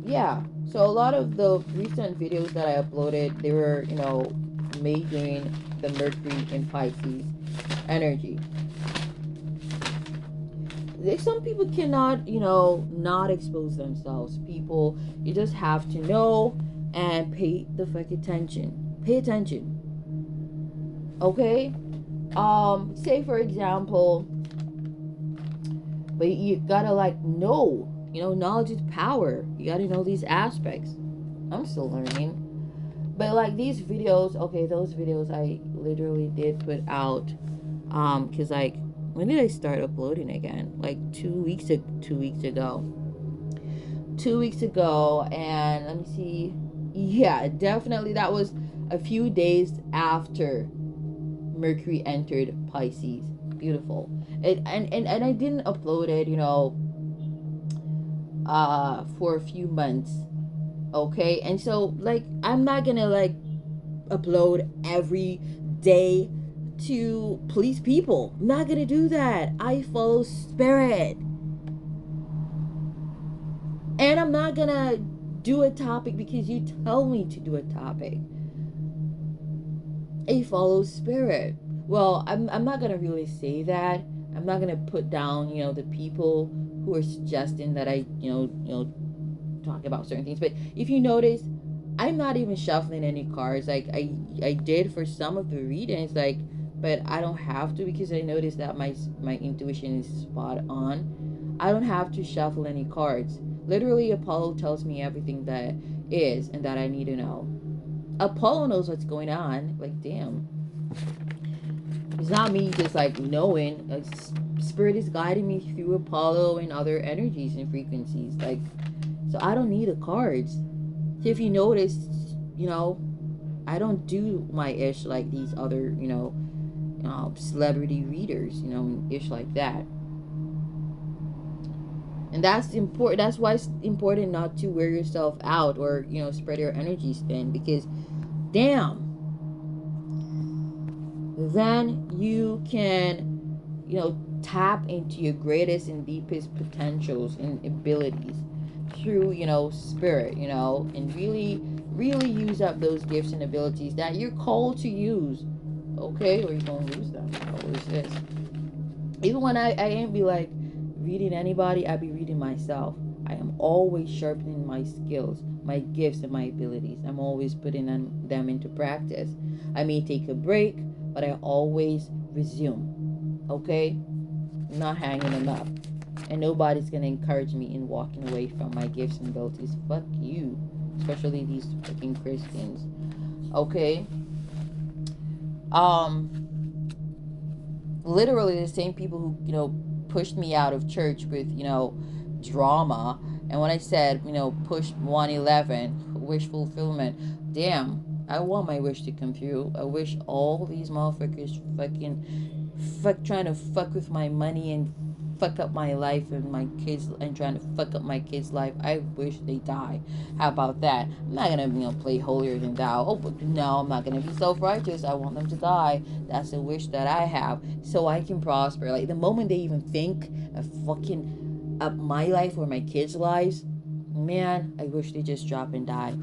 Yeah, so a lot of the recent videos that I uploaded, they were, made during the Mercury in Pisces energy. Some people cannot, not expose themselves. People, you just have to know and pay the fuck attention. Pay attention. Okay? Say for example, but you gotta know, knowledge is power. You gotta know these aspects. I'm still learning. But these videos, okay, those videos I literally did put out, cause when did I start uploading again? 2 weeks ago. 2 weeks ago, and let me see. Yeah, definitely that was a few days after Mercury entered Pisces. Beautiful. And I didn't upload it, for a few months. Okay? And so I'm not gonna upload every day to please people. I'm not gonna do that. I follow spirit. And I'm not gonna do a topic because you tell me to do a topic. I follow spirit. Well, I'm not gonna really say that. I'm not gonna put down, the people who are suggesting that I, talk about certain things. But if you notice, I'm not even shuffling any cards. I did for some of the readings, but I don't have to because I noticed that my intuition is spot on. I don't have to shuffle any cards. Literally, Apollo tells me everything that is and that I need to know. Apollo knows what's going on. Damn. It's not me just knowing. Spirit is guiding me through Apollo and other energies and frequencies. So I don't need the cards. So if you notice, I don't do my ish like these other, celebrity readers, ish like that. And that's important. That's why it's important not to wear yourself out or, spread your energies thin, because damn, then you can, tap into your greatest and deepest potentials and abilities through, spirit, and really, really use up those gifts and abilities that you're called to use. Okay, or you're gonna lose them. What is this? Even when I ain't be reading anybody, I be reading myself. I am always sharpening my skills, my gifts, and my abilities. I'm always putting them into practice. I may take a break, but I always resume. Okay? I'm not hanging them up. And nobody's going to encourage me in walking away from my gifts and abilities. Fuck you. Especially these fucking Christians. Okay? literally the same people who, pushed me out of church with, drama. And when I said, push 111, wish fulfillment, damn, I want my wish to come through. I wish all these motherfuckers trying to fuck with my money and fuck up my life and my kids, and trying to fuck up my kids' life. I wish they die. How about that? I'm not gonna, play holier than thou. Oh, but no, I'm not gonna be self-righteous. I want them to die. That's a wish that I have, so I can prosper. Like, the moment they even think of fucking up my life or my kids' lives, man, I wish they just drop and die.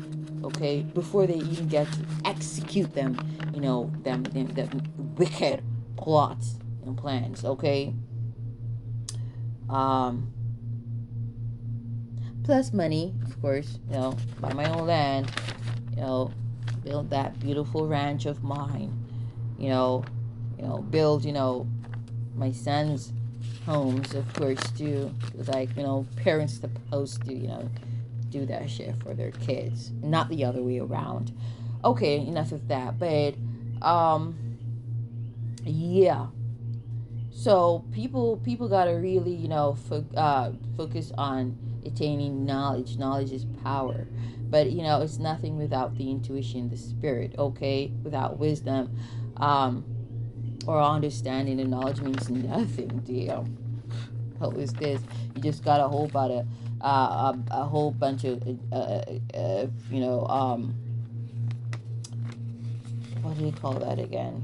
Okay, before they even get to execute them, them wicked plots and plans. Okay. um Plus money, of course. Buy my own land. you know Build that beautiful ranch of mine. Build, my son's homes, of course, too. Like, parents supposed to, do that shit for their kids, not the other way around. Okay, enough of that. But yeah. So people gotta really, focus on attaining knowledge. Knowledge is power, but it's nothing without the intuition, the spirit. Okay, without wisdom, um, or understanding, the knowledge means nothing. Damn, what was this? You just got a whole about a whole bunch of what do you call that again?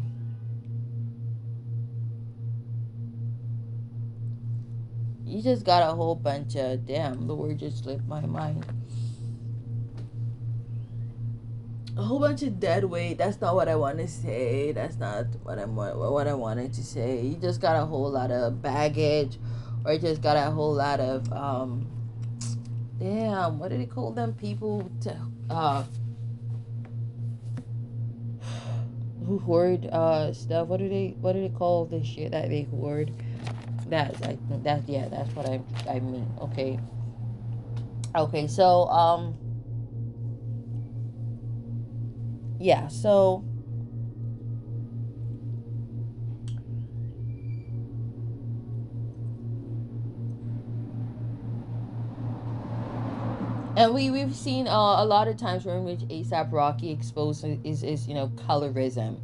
You just got a whole bunch of, damn, the word just slipped my mind. A whole bunch of dead weight. That's not what I want to say. That's not what I wanted to say. You just got a whole lot of baggage, or you just got a whole lot of damn, what do they call them people who hoard stuff? What do they call the shit that they hoard? That's what I mean. Okay, so yeah, so and we've seen a lot of times in which ASAP Rocky exposes is colorism.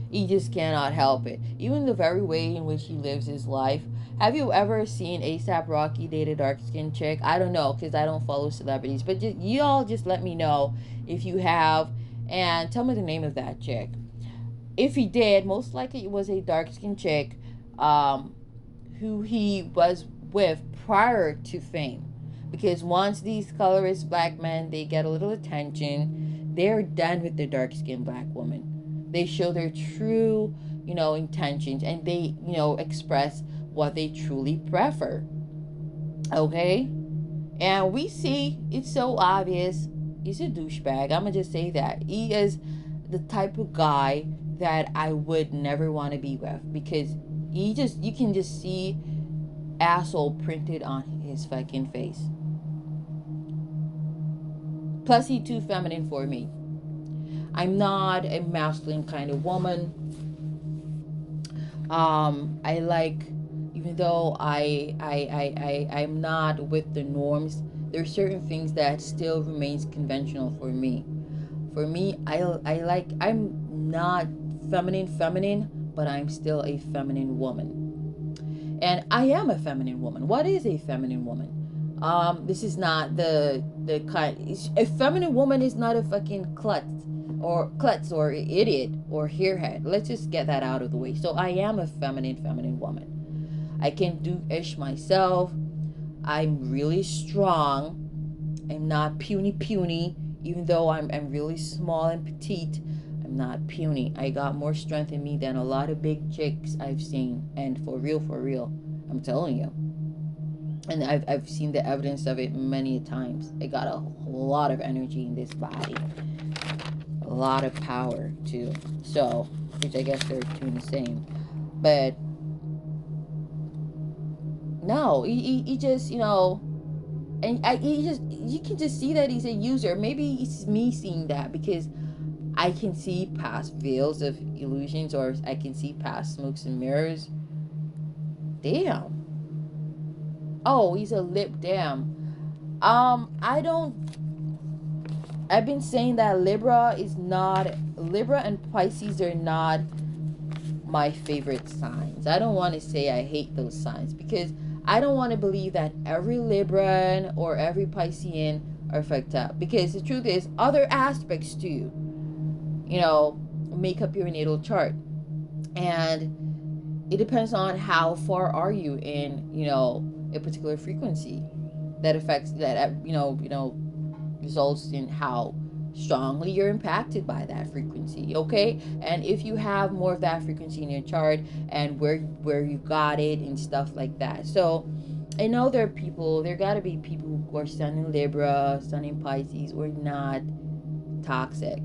He just cannot help it. Even the very way in which he lives his life. Have you ever seen ASAP Rocky date a dark skinned chick? I don't know, because I don't follow celebrities. But you all just let me know if you have, and tell me the name of that chick. If he did, most likely it was a dark skinned chick who he was with prior to fame. Because once these colorist black men, they get a little attention, they're done with the dark skinned black woman. They show their true, intentions, and they, express what they truly prefer. Okay? And we see it's so obvious. He's a douchebag. I'm gonna just say that. He is the type of guy that I would never want to be with, because you can just see asshole printed on his fucking face. Plus, he's too feminine for me. I'm not a masculine kind of woman. I like, even though I'm not with the norms, there's certain things that still remains conventional for me. For me, I'm not feminine, but I'm still a feminine woman. And I am a feminine woman. What is a feminine woman? This is not the kind. A feminine woman is not a fucking klutz or idiot or hairhead. Let's just get that out of the way. So I am a feminine woman. I can do ish myself. I'm really strong. I'm not puny. Even though I'm really small and petite, I'm not puny. I got more strength in me than a lot of big chicks I've seen. And for real, I'm telling you. And I've seen the evidence of it many times. I got a whole lot of energy in this body. A lot of power, too. So, which I guess they're two the same. But, no, he just, and you can just see that he's a user. Maybe it's me seeing that, because I can see past veils of illusions, or I can see past smokes and mirrors. Damn. Oh, he's a lip. Damn. I don't. I've been saying that Libra and Pisces are not my favorite signs. I don't want to say I hate those signs, because I don't want to believe that every Libran or every Piscean are fucked up, because the truth is other aspects too, make up your natal chart. And it depends on how far are you in, a particular frequency that affects that, results in how strongly you're impacted by that frequency. Okay, and if you have more of that frequency in your chart, and where you got it and stuff like that. So I know there gotta be people who are sun in Libra, sun in Pisces, or not toxic.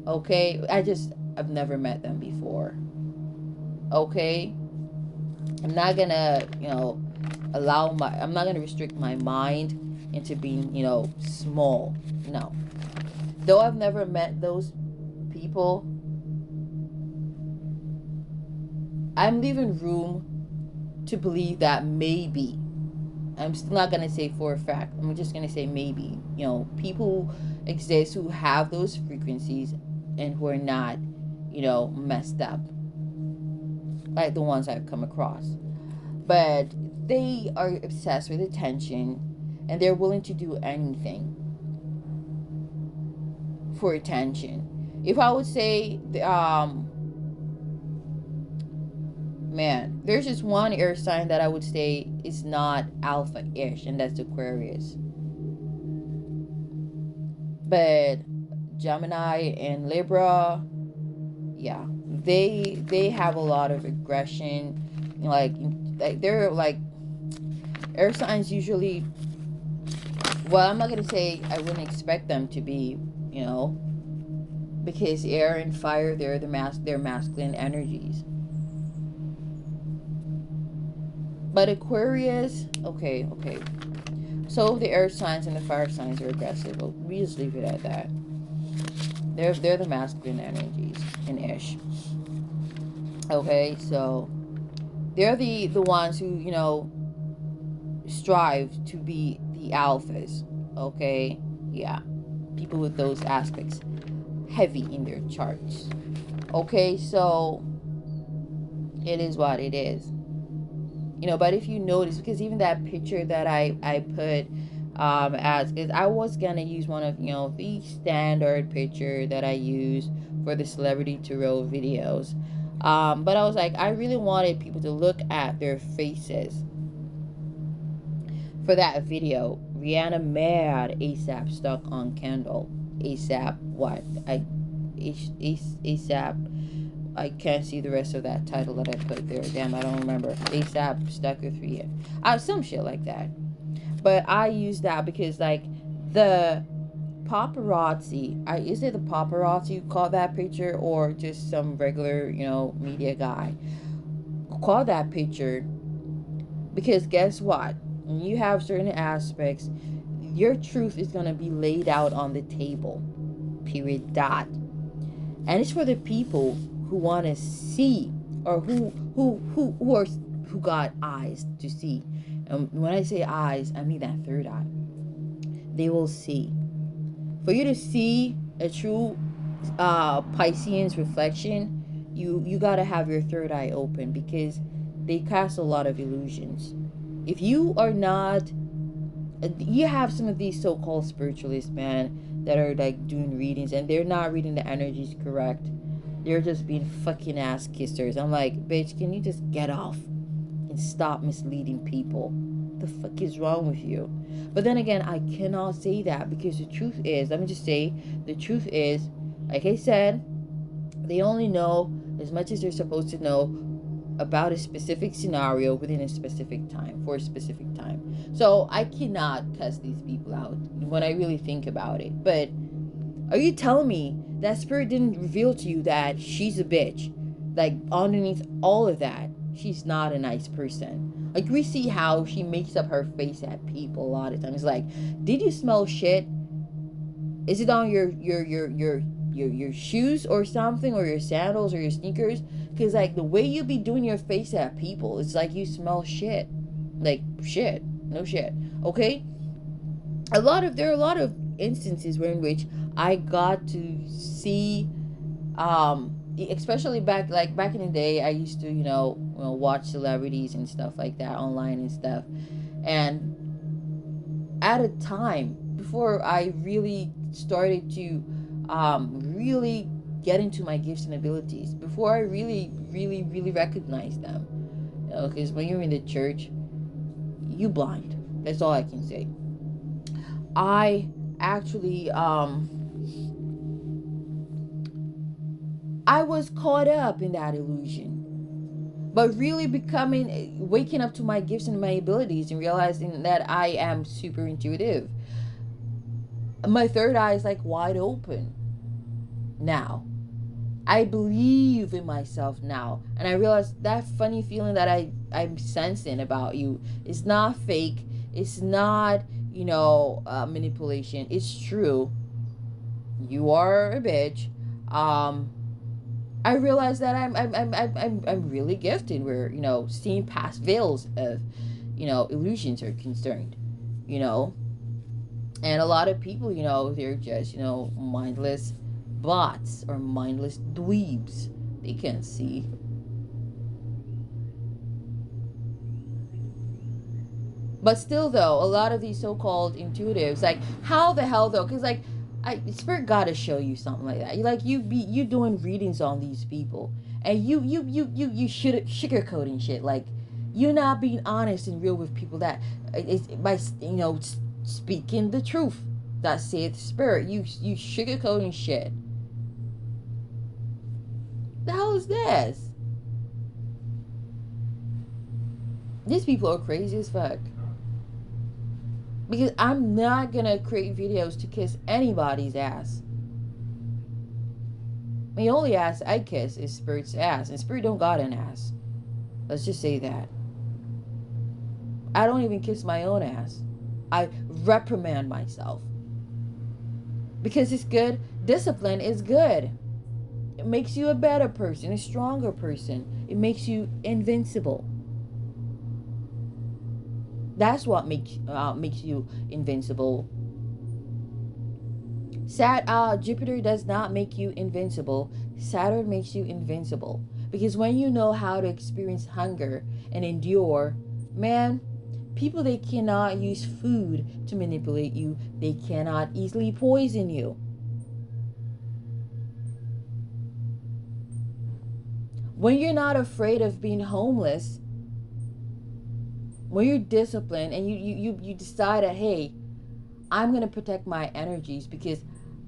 Okay, I've never met them before. Okay, I'm not gonna I'm not gonna restrict my mind into being small. No, though I've never met those people, I'm leaving room to believe that maybe, I'm still not going to say for a fact, I'm just going to say maybe, people exist who have those frequencies and who are not, messed up like the ones I've come across. But they are obsessed with attention, and they're willing to do anything for attention. If I would say, man, there's just one air sign that I would say is not alpha-ish, and that's Aquarius. But Gemini and Libra, yeah, they have a lot of aggression. Like they're like air signs usually. Well, I'm not gonna say I wouldn't expect them to be, because air and fire, they're masculine energies. But Aquarius, okay. So the air signs and the fire signs are aggressive. Well, we just leave it at that. They're the masculine energies in ish. Okay, so they're the ones who strive to be the alphas. Okay, yeah, people with those aspects heavy in their charts. Okay, so it is what it is. But if you notice, because even that picture that I put as, because I was gonna use one of the standard picture that I use for the celebrity tarot videos, but I was like, I really wanted people to look at their faces for that video. Rihanna mad ASAP stuck on candle. ASAP what? ASAP. I can't see the rest of that title that I put there. Damn, I don't remember. ASAP stuck with Rhea. Some shit like that. But I use that because, like, the paparazzi, is it the paparazzi who caught that picture, or just some regular, media guy caught that picture? Because guess what? When you have certain aspects, your truth is going to be laid out on the table. Period. Dot. And it's for the people who want to see, or who got eyes to see. And when I say eyes, I mean that third eye. They will see. For you to see a true Piscean's reflection, you gotta have your third eye open, because they cast a lot of illusions. If you are not, you have some of these so-called spiritualists, man, that are like doing readings, and they're not reading the energies correct. They're just being fucking ass kissers. I'm like, bitch, can you just get off and stop misleading people? What the fuck is wrong with you? But then again, I cannot say that, because the truth is, let me just say, the truth is, like I said, they only know as much as they're supposed to know about a specific scenario within a specific time, for a specific time. So I cannot cuss these people out when I really think about it. But are you telling me that spirit didn't reveal to you that she's a bitch? Like, underneath all of that, she's not a nice person. Like, we see how she makes up her face at people a lot of times. Like, did you smell shit? Is it on your shoes or something, or your sandals or your sneakers? Because like the way you be doing your face at people, it's like you smell shit, like shit, no shit. Okay, there are a lot of instances where in which I got to see, especially back in the day, I used to watch celebrities and stuff like that online and stuff, and at a time before I really started to really get into my gifts and abilities, before I really recognized them. Because when you're in the church, you blind. That's all I can say. I actually I was caught up in that illusion. But really waking up to my gifts and my abilities and realizing that I am super intuitive. My third eye is like wide open now. I believe in myself now. And I realize that funny feeling that I'm sensing about you is not fake. It's not, manipulation. It's true. You are a bitch. Um, I realize that I'm really gifted where, seeing past veils of, illusions are concerned, you know. And a lot of people, they're just, mindless bots or mindless dweebs. They can't see. But still, though, a lot of these so-called intuitives, like, how the hell, though? Because, like, Spirit gotta show you something like that. You doing readings on these people, and you should sugarcoating shit. Like, you're not being honest and real with people. That it's by speaking the truth. That saith Spirit. You sugarcoating shit. The hell is this? These people are crazy as fuck. Because I'm not gonna create videos to kiss anybody's ass. The only ass I kiss is Spirit's ass, and Spirit don't got an ass. Let's just say that. I don't even kiss my own ass. I reprimand myself. Because it's good. Discipline is good. It makes you a better person, a stronger person. It makes you invincible. That's what makes you invincible. Jupiter does not make you invincible. Saturn makes you invincible. Because when you know how to experience hunger and endure, man, people, they cannot use food to manipulate you. They cannot easily poison you. When you're not afraid of being homeless, when you're disciplined and you decide that, hey, I'm going to protect my energies because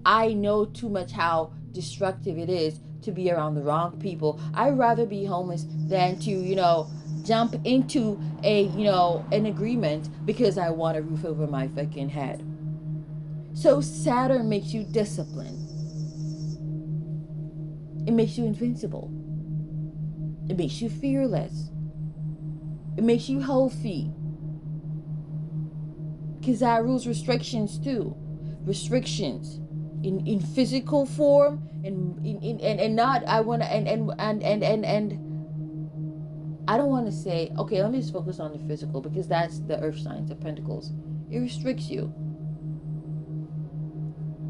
I know too much how destructive it is to be around the wrong people. I'd rather be homeless than to, jump into an agreement because I want a roof over my fucking head. So Saturn makes you disciplined. It makes you invincible. It makes you fearless. It makes you healthy. Because that rules restrictions too. Restrictions in physical form and not I want to and I don't want to say, okay, let me just focus on the physical because that's the earth signs of pentacles. It restricts you.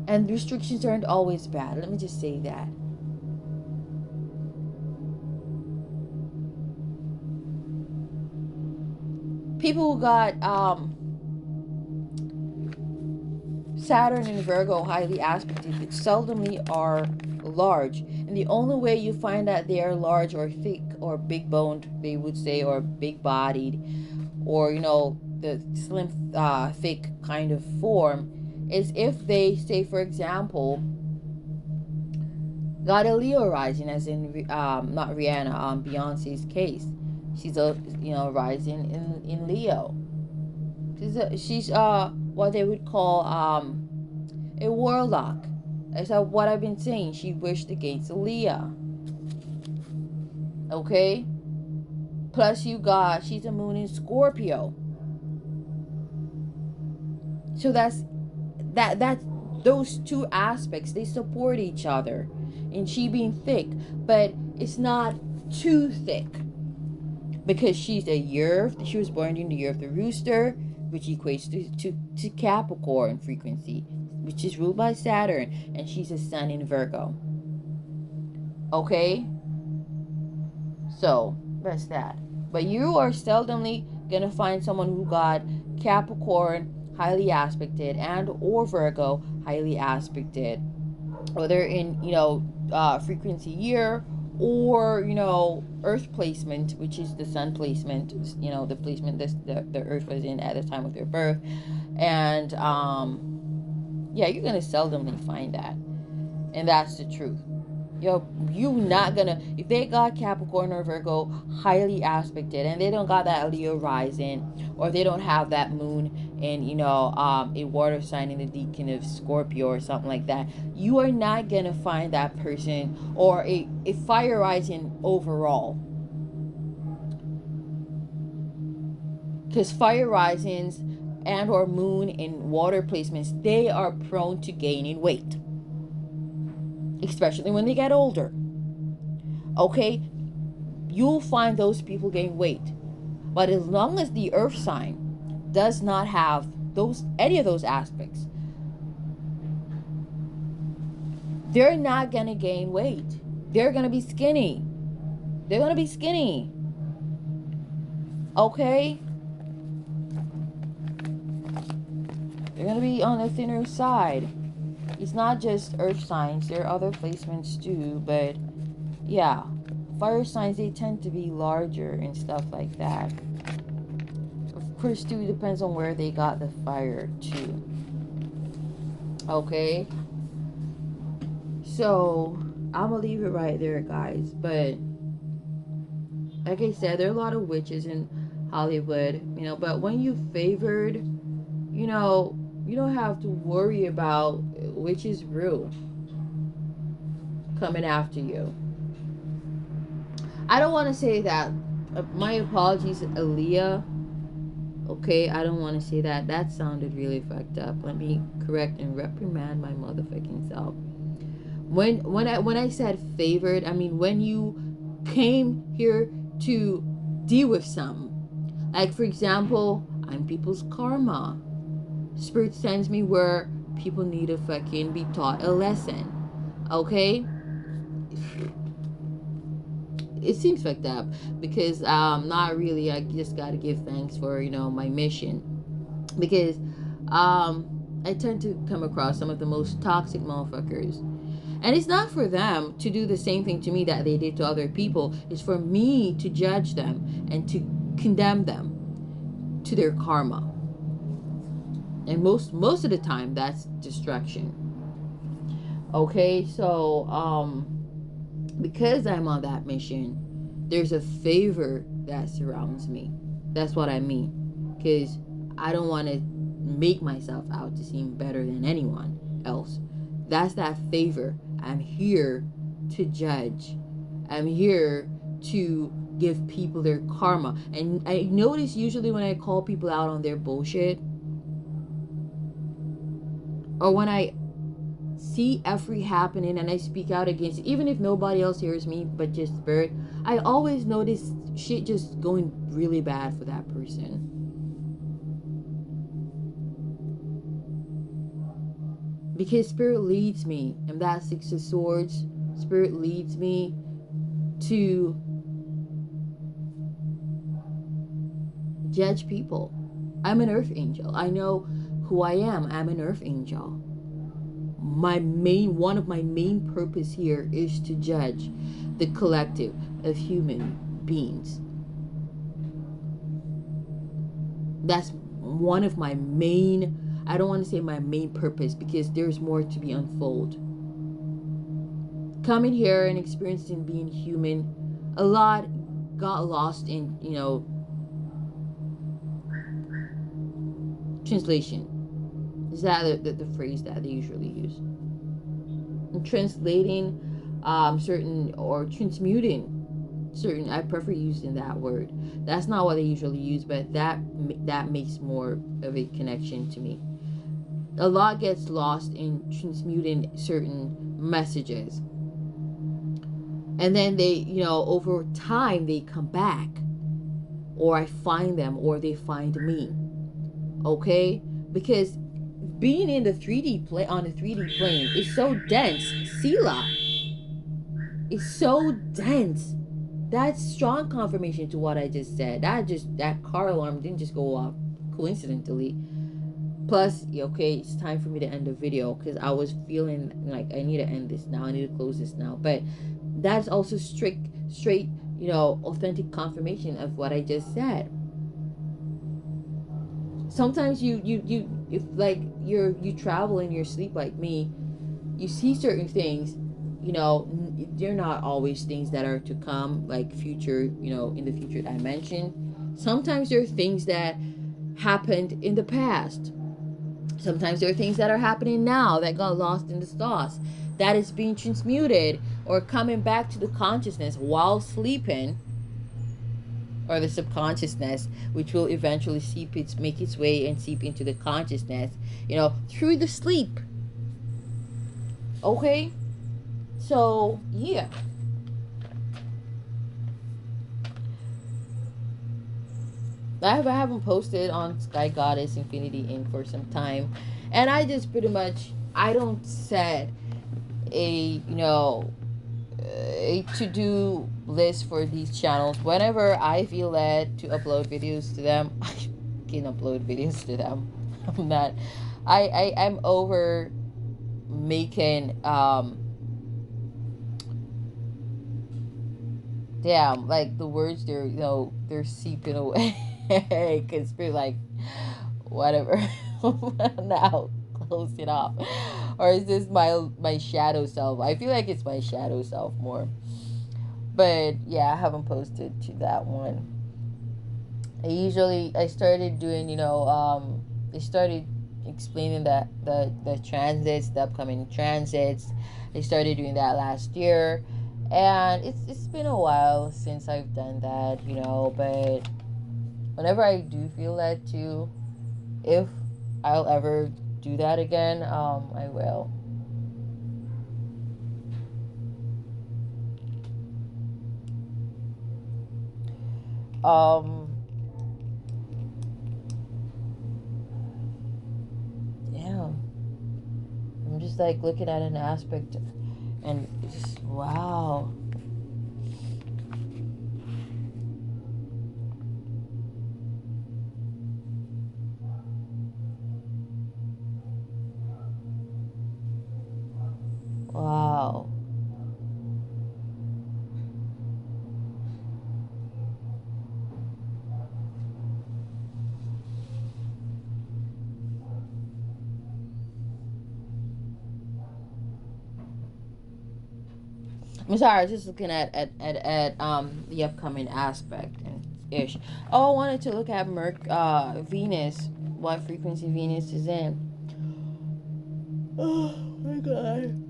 And restrictions aren't always bad. Let me just say that. People who got Saturn and Virgo highly aspected seldomly are large. And the only way you find that they are large or thick or big boned, they would say, or big bodied, or the slim, thick kind of form, is if they say, for example, got a Leo rising, as in not Rihanna, Beyonce's case. She's a rising in Leo. She's what they would call a warlock. That's what I've been saying. She wished against Aaliyah. Okay? Plus she's a moon in Scorpio. So that's those two aspects, they support each other. And she being thick, but it's not too thick, because she was born in the year of the rooster, which equates to Capricorn frequency, which is ruled by Saturn, and she's a sun in Virgo. Okay, so that's that. But you are seldomly gonna find someone who got Capricorn highly aspected and or Virgo highly aspected, whether in frequency year, or earth placement, which is the sun placement, the placement the earth was in at the time of their birth. And yeah, you're gonna seldomly find that, and that's the truth. You not gonna, if they got Capricorn or Virgo highly aspected, and they don't got that Leo rising, or they don't have that moon in a water sign in the decan of Scorpio or something like that, you are not gonna find that person, or a fire rising overall. Because fire risings and or moon in water placements, they are prone to gaining weight, especially when they get older. Okay, you'll find those people gain weight, but as long as the earth sign does not have any of those aspects, they're not gonna gain weight. They're gonna be skinny. Okay, they're gonna be on the thinner side. It's not just earth signs, there are other placements too, but yeah, fire signs, they tend to be larger and stuff like that. Of course too, depends on where they got the fire too. Okay, so I'm gonna leave it right there, guys. But like I said, there are a lot of witches in Hollywood, but when you favored, you don't have to worry about witches brew coming after you. I don't want to say that. My apologies, Aaliyah. Okay, I don't want to say that. That sounded really fucked up. Let me correct and reprimand my motherfucking self. When I said favored, I mean when you came here to deal with something. Like, for example, I'm people's karma. Spirit sends me where people need to fucking be taught a lesson. Okay? It seems fucked up because not really. I just gotta give thanks for my mission, because I tend to come across some of the most toxic motherfuckers, and it's not for them to do the same thing to me that they did to other people. It's for me to judge them and to condemn them to their karma, and most of the time that's destruction. Okay, so because I'm on that mission, there's a favor that surrounds me. That's what I mean. Because I don't want to make myself out to seem better than anyone else. That's that favor. I'm here to judge. I'm here to give people their karma. And I notice usually when I call people out on their bullshit, or when I see every happening and I speak out against it, even if nobody else hears me but just Spirit, I always notice shit just going really bad for that person. Because Spirit leads me, and that Six of Swords, Spirit leads me to judge people. I'm an earth angel. I know who I am. I'm an earth angel. One of my main purpose here is to judge the collective of human beings. That's one of my main, I don't want to say my main purpose, because there's more to be unfold. Coming here and experiencing being human, a lot got lost in, translation. Is that the phrase that they usually use? And translating certain, or transmuting certain, I prefer using that word. That's not what they usually use, but that makes more of a connection to me. a lot gets lost in transmuting certain messages, and then they, you know, over time they come back, or I find them, or they find me. Okay, because being in the 3D play on the 3D plane is so dense. Sila is so dense. That's strong confirmation to what I just said. That car alarm didn't just go off coincidentally. Plus, okay, it's time for me to end the video because I was feeling like I need to end this now. I need to close this now. But that's also straight, you know, authentic confirmation of what I just said. Sometimes you if like you travel in your sleep like me, you see certain things, you know, they're not always things that are to come, like future, you know, in the future dimension. Sometimes there are things that happened in the past. Sometimes there are things that are happening now that got lost in the stars, that is being transmuted or coming back to the consciousness while sleeping, or the subconsciousness, which will eventually make its way and seep into the consciousness, you know, through the sleep. Okay, so yeah. I haven't posted on Sky Goddess Infinity Inc. for some time, and I just pretty much, I don't set a, you know, a to-do list for these channels. Whenever I feel led to upload videos to them, I can upload videos to them. I'm not, I'm over making damn, like the words, they're, you know, they're seeping away. Because we're like, whatever. Now close it off. Or is this my shadow self? I feel like it's my shadow self more. But yeah, I haven't posted to that one. I started doing, you know, I started explaining that the transits, the upcoming transits. I started doing that last year, and it's been a while since I've done that, you know. But whenever I do feel that too, if I'll ever do that again, I will. Um, Damn. I'm just like looking at an aspect, and just wow. Wow. I'm sorry, I was just looking at the upcoming aspect and ish. Oh, I wanted to look at Venus, what frequency Venus is in. Oh my god.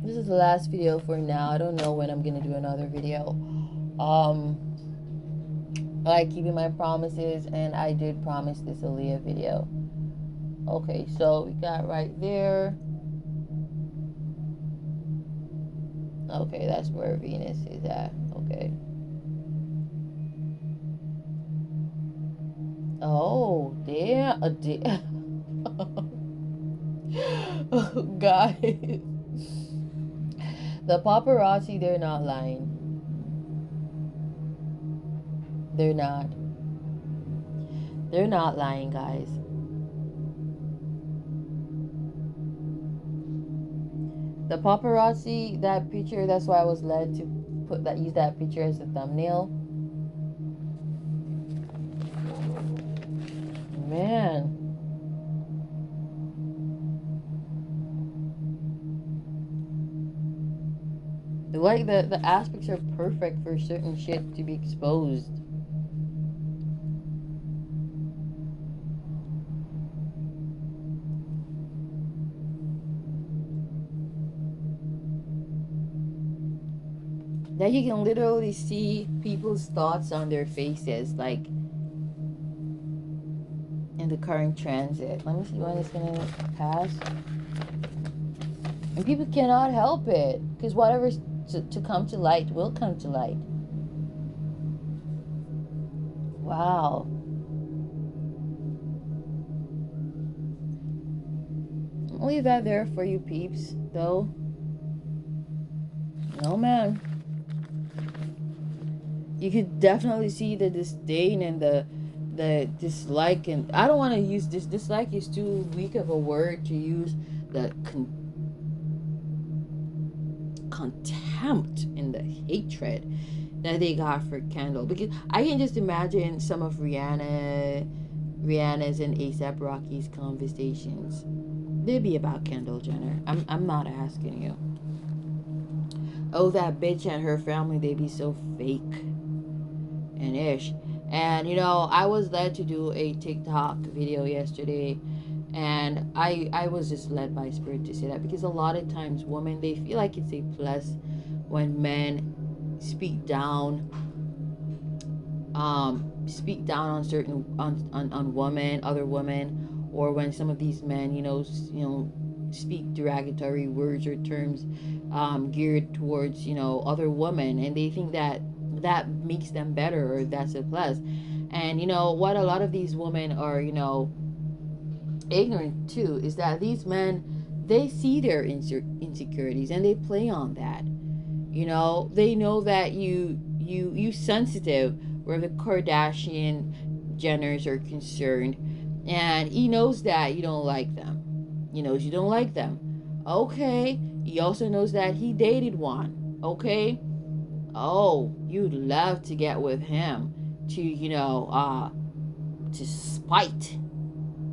This is the last video for now. I don't know when I'm gonna do another video. Um I like keeping my promises, and I did promise this Aaliyah video. Okay, so we got right there. Okay, that's where Venus is at. Okay. Oh, damn. Oh, guys. The paparazzi, they're not lying. They're not. They're not lying, guys. The paparazzi, that picture, that's why I was led to use that picture as a thumbnail. Man. Like the aspects are perfect for certain shit to be exposed. That you can literally see people's thoughts on their faces, like, and the current transit. Let me see when it's gonna pass. And people cannot help it, because whatever's to come to light will come to light. Wow. I'll leave that there for you peeps, though. Oh man. You could definitely see the disdain and the dislike, and I don't want to use this. Dislike is too weak of a word to use. The contempt and the hatred that they got for Kendall, because I can just imagine some of Rihanna's and ASAP Rocky's conversations. They'd be about Kendall Jenner. I'm not asking you. Oh, that bitch and her family, they be so fake and ish. And I was led to do a TikTok video yesterday, and I was just led by spirit to say that, because a lot of times women, they feel like it's a plus when men speak down on certain on women, other women, or when some of these men speak derogatory words or terms geared towards other women, and they think that makes them better, or that's a plus. And what a lot of these women are ignorant too is that these men, they see their insecurities and they play on that. They know that you sensitive where the Kardashian Jenners are concerned, and he knows that you don't like them. He knows you don't like them. Okay. He also knows that he dated one. Okay. Oh, you'd love to get with him to spite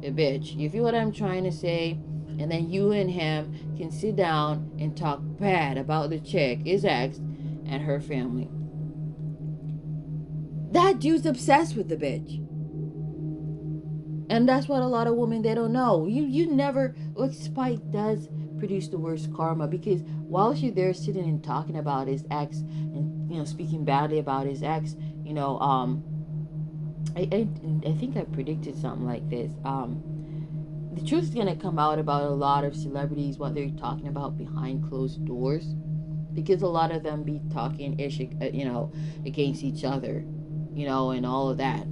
a bitch. You feel what I'm trying to say? And then you and him can sit down and talk bad about the chick, his ex, and her family. That dude's obsessed with the bitch. And that's what a lot of women, they don't know. You never, like, spite does produce the worst karma, because while you're there sitting and talking about his ex and speaking badly about his ex, I think I predicted something like this. The truth is gonna come out about a lot of celebrities, what they're talking about behind closed doors, because a lot of them be talking ish, against each other, and all of that,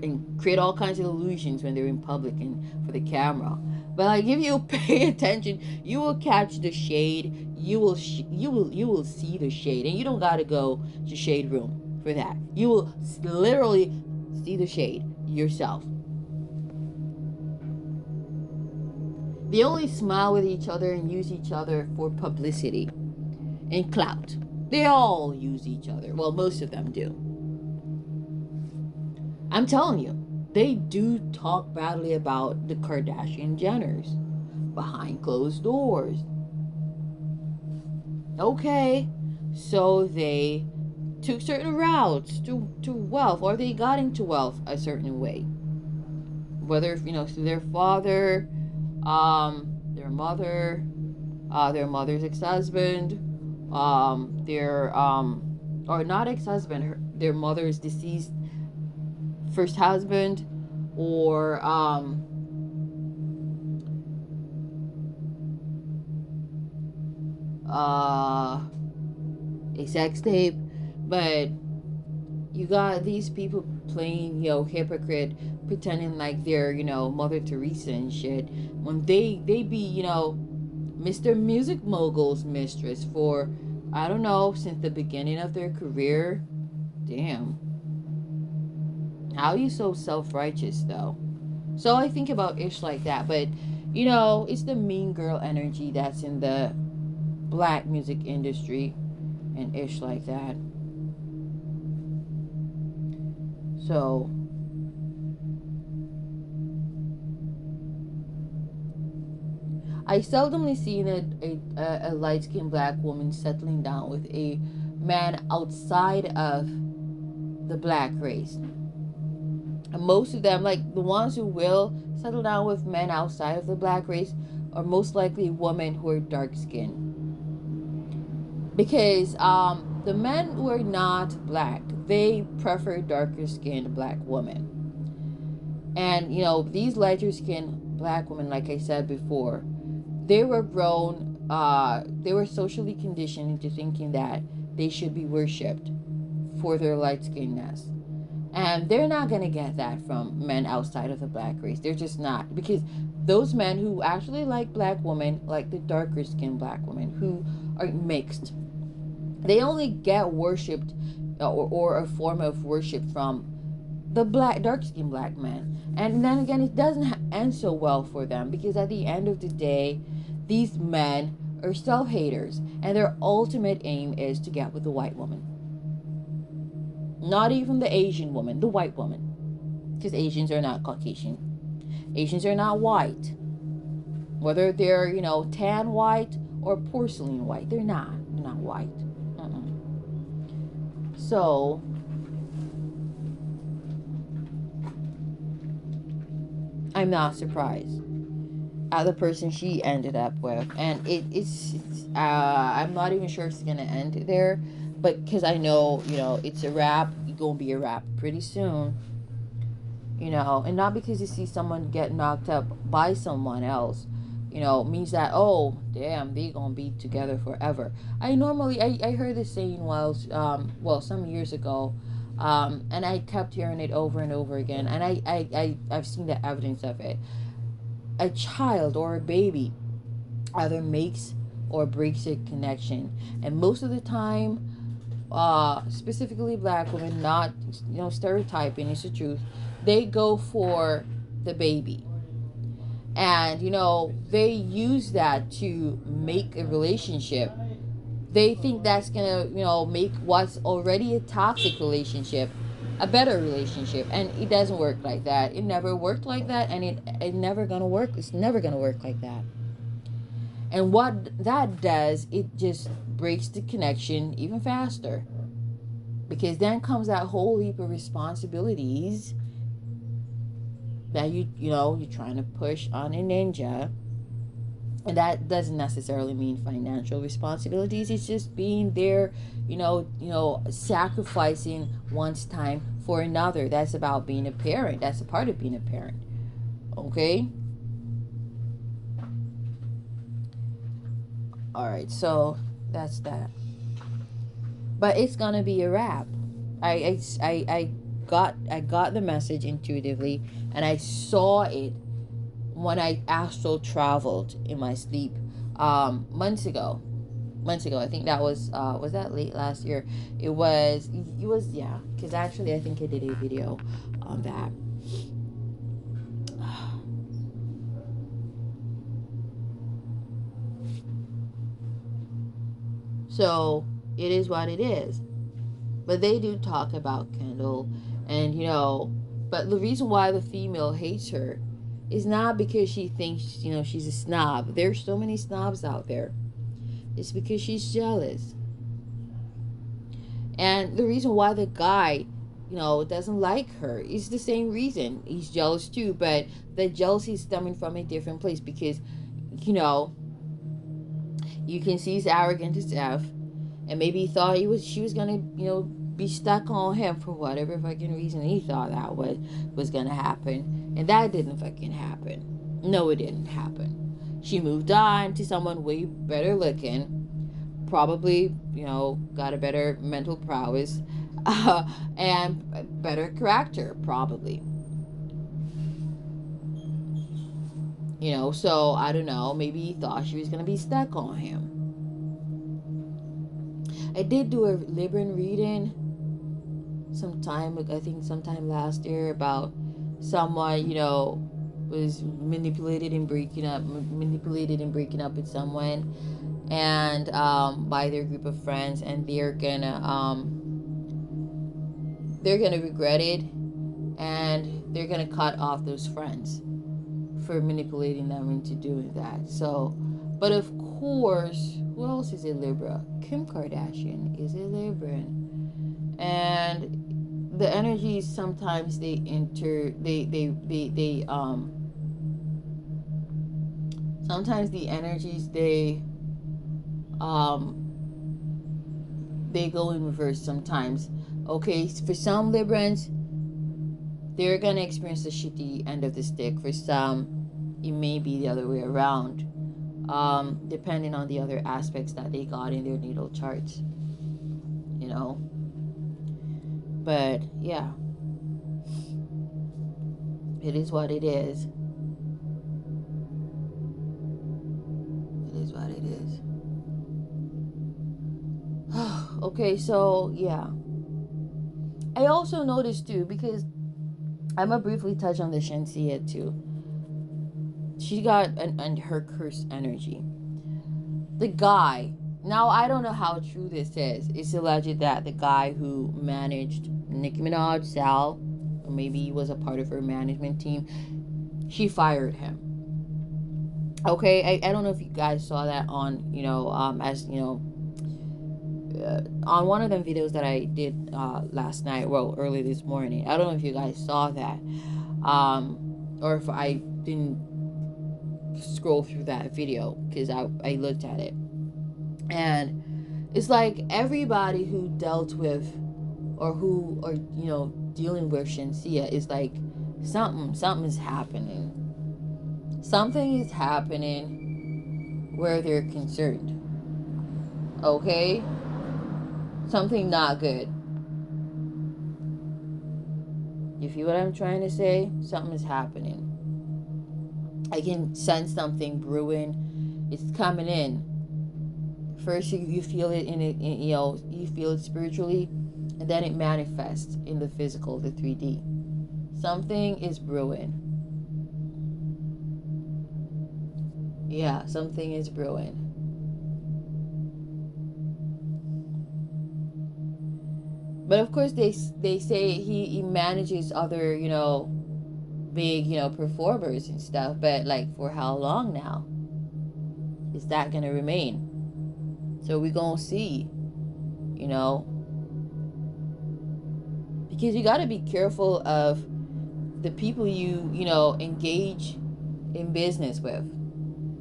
and create all kinds of illusions when they're in public and for the camera. But like, if you pay attention, you will catch the shade. You will see the shade, and you don't gotta go to shade room for that. You will literally see the shade yourself. They only smile with each other and use each other for publicity and clout. They all use each other. Well, most of them do. I'm telling you, they do talk badly about the Kardashian Jenners behind closed doors. Okay, so they took certain routes to wealth, or they got into wealth a certain way. Whether, through their father, their mother, their mother's ex-husband, or not ex-husband, their mother's deceased first husband, or a sex tape. But you got these people playing, hypocrite, pretending like they're, Mother Teresa and shit, when they be, Mr. Music Mogul's mistress for, I don't know, since the beginning of their career. Damn. How are you so self-righteous, though? So I think about ish like that. But, it's the mean girl energy that's in the black music industry and ish like that. So I seldomly seen a light-skinned black woman settling down with a man outside of the black race. And most of them, like the ones who will settle down with men outside of the black race, are most likely women who are dark-skinned. Because the men who are not black, they prefer darker-skinned black women. And these lighter skinned black women, like I said before, they were grown, they were socially conditioned into thinking that they should be worshipped for their light skinnedness. And they're not going to get that from men outside of the black race. They're just not. Because those men who actually like black women, like the darker skinned black women who are mixed, they only get worshipped, or a form of worship from the dark skinned black men. And then again, it doesn't end so well for them, because at the end of the day, these men are self-haters, and their ultimate aim is to get with the white woman. Not even the Asian woman, the white woman. Because Asians are not Caucasian. Asians are not white. Whether they're, tan white or porcelain white, they're not. They're not white. So, I'm not surprised at the person she ended up with. And it's I'm not even sure if it's going to end there. But because I know, it's a wrap. It's going to be a wrap pretty soon. And not because you see someone get knocked up by someone else, means that, oh, damn, they gonna be together forever. I heard this saying some years ago, and I kept hearing it over and over again, and I've seen the evidence of it. A child or a baby either makes or breaks a connection, and most of the time, specifically black women, not stereotyping, it's the truth, they go for the baby. And they use that to make a relationship. They think that's gonna make what's already a toxic relationship a better relationship, and it doesn't work like that. It never worked like that, and it never gonna work. It's never gonna work like that. And what that does, it just breaks the connection even faster, because then comes that whole heap of responsibilities that you're trying to push on a ninja. And that doesn't necessarily mean financial responsibilities. It's just being there, sacrificing one's time for another. That's about being a parent. That's a part of being a parent. Okay? All right, so that's that. But it's gonna be a wrap. I got the message intuitively, and I saw it when I astral traveled in my sleep, months ago. I think that was that late last year? It was, yeah. Because actually, I think I did a video on that. So it is what it is. But they do talk about Kendall, and but the reason why the female hates her is not because she thinks she's a snob. There's so many snobs out there. It's because she's jealous. And the reason why the guy doesn't like her is the same reason. He's jealous too, but the jealousy is stemming from a different place, because you can see he's arrogant as F, and maybe he thought she was gonna be stuck on him for whatever fucking reason he thought that was gonna happen, and that didn't fucking happen. No, it didn't happen. She moved on to someone way better looking, probably got a better mental prowess, and better character, probably. So I don't know, maybe he thought she was gonna be stuck on him. I did do a Libran reading sometime last year, about someone was manipulated and breaking up with someone, and by their group of friends, and they're gonna regret it, and they're gonna cut off those friends for manipulating them into doing that. So, but of course, who else is a Libra? Kim Kardashian is a Libran. And the energies sometimes sometimes the energies they go in reverse sometimes. Okay, for some Librans, they're gonna experience the shitty end of the stick. For some, it may be the other way around, depending on the other aspects that they got in their natal charts, you know. But yeah, it is what it is. It is what it is. Okay, so yeah, I also noticed too, because I'm gonna briefly touch on the Shensia too. She got her cursed energy. The guy, now I don't know how true this is. It's alleged that the guy who managed Nicki Minaj, Sal, or maybe he was a part of her management team, she fired him. Okay, I don't know if you guys saw that on, as you know, on one of them videos that I did last night, well, early this morning. I don't know if you guys saw that, or if I didn't scroll through that video, because I looked at it, and it's like everybody who dealt with or who are dealing with Shensia is like something is happening. Something is happening where they're concerned. Okay? Something not good. You feel what I'm trying to say? Something is happening. I can sense something brewing. It's coming in. First, you feel it you feel it spiritually, and then it manifests in the physical, the 3D. Something is brewing. Yeah, something is brewing. But of course, they say he manages other, big, performers and stuff. But like, for how long now? Is that going to remain? So we going to see, because you got to be careful of the people you engage in business with.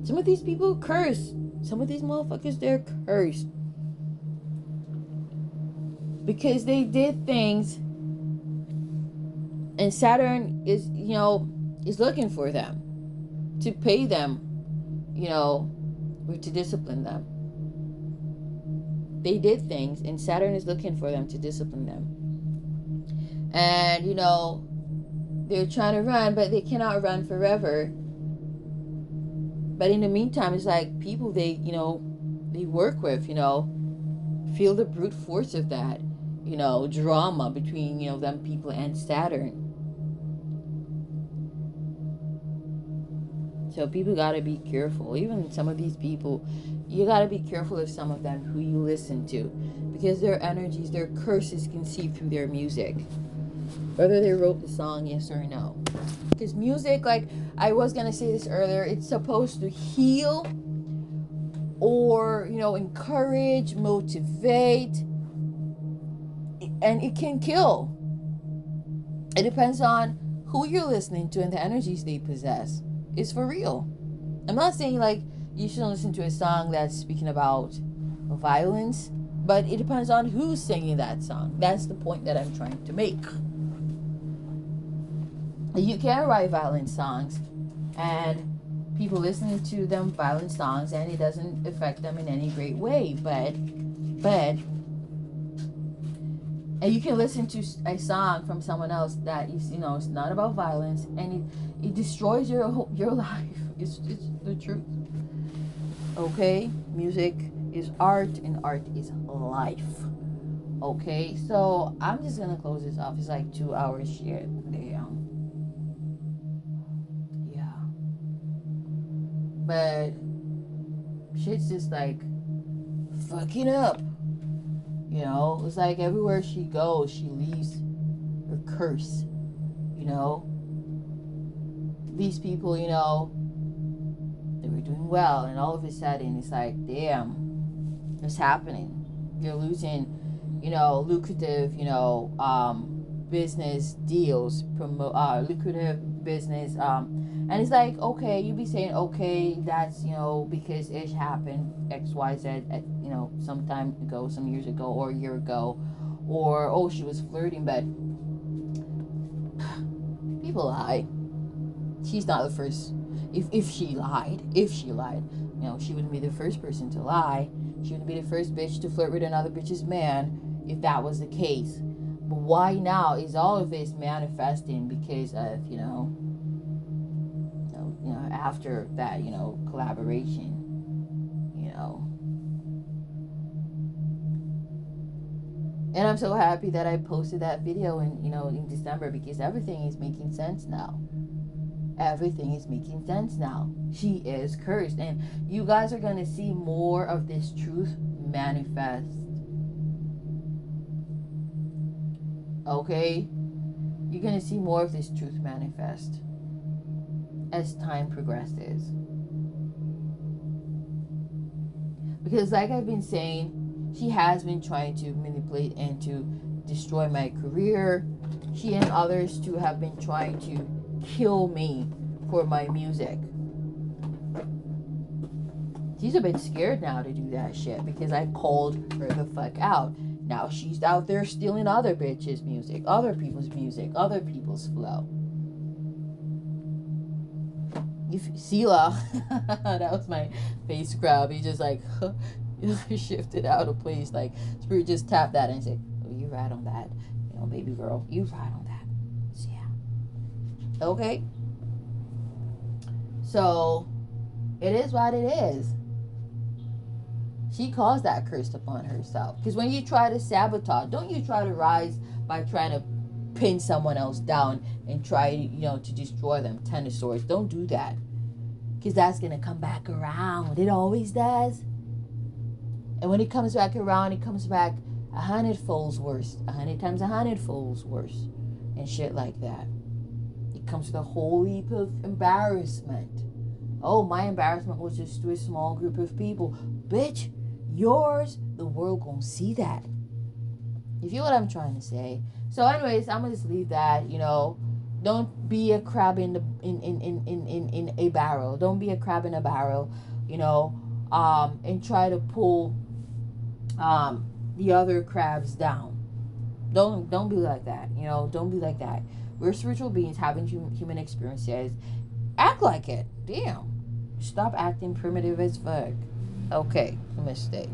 Some of these people curse. Some of these motherfuckers, they're cursed because they did things, and Saturn is looking for them to pay them, or to discipline them. They did things, and Saturn is looking for them to discipline them. And they're trying to run, but they cannot run forever. But in the meantime, it's like people they work with, feel the brute force of that, drama between, them people and Saturn. So people got to be careful. Even some of these people, you got to be careful of some of them who you listen to, because their energies, their curses can seep through their music. Whether they wrote the song, yes or no. Because music, like I was going to say this earlier, it's supposed to heal or, encourage, motivate, and it can kill. It depends on who you're listening to and the energies they possess. It's for real. I'm not saying like you shouldn't listen to a song that's speaking about violence, but it depends on who's singing that song. That's the point that I'm trying to make. You can write violent songs and people listening to them violent songs, and it doesn't affect them in any great way, but and you can listen to a song from someone else that is, it's not about violence, and it destroys your life. It's the truth. Okay, music is art, and art is life. Okay, so I'm just gonna close this off. It's like 2 hours shit. Damn. Yeah. But shit's just like fucking up. It's like everywhere she goes, she leaves her curse. These people, they were doing well, and all of a sudden it's like, damn, what's happening? They're losing, lucrative, business deals, lucrative business, and it's like, okay, you be saying, okay, that's, because it happened XYZ at, some time ago, some years ago, or a year ago, or, oh, she was flirting, but People lie. She's not the first. If she lied, you know, she wouldn't be the first person to lie. She wouldn't be the first bitch to flirt with another bitch's man if that was the case. But why now is all of this manifesting because of, after that, collaboration, you know. And I'm so happy that I posted that video in December, because everything is making sense now. Everything is making sense now. She is cursed. And you guys are going to see more of this truth manifest. Okay? You're going to see more of this truth manifest as time progresses. Because like I've been saying, she has been trying to manipulate and to destroy my career. She and others too have been trying to kill me for my music. She's a bit scared now to do that shit because I called her the fuck out. Now she's out there stealing other bitches' music, other people's flow. Sela, that was my face grab. He just like shifted out of place. Like Spirit just tapped that and said, "Oh, you right on that, baby girl. You right on that." So, yeah. Okay. So it is what it is. She caused that curse upon herself. Because when you try to sabotage, don't you try to rise by trying to pin someone else down and try, to destroy them. Ten of Swords. Don't do that. Because that's going to come back around. It always does. And when it comes back around, it comes back 100 folds worse. 100 times 100 folds worse. And shit like that. It comes with a whole heap of embarrassment. Oh, my embarrassment was just to a small group of people. Bitch, yours, the world gonna see that. You feel what I'm trying to say? So anyways, I'm gonna just leave that, Don't be a crab in a barrel. Don't be a crab in a barrel, and try to pull the other crabs down. Don't be like that, Don't be like that. We're spiritual beings having human experiences. Act like it. Damn. Stop acting primitive as fuck. Okay, namaste.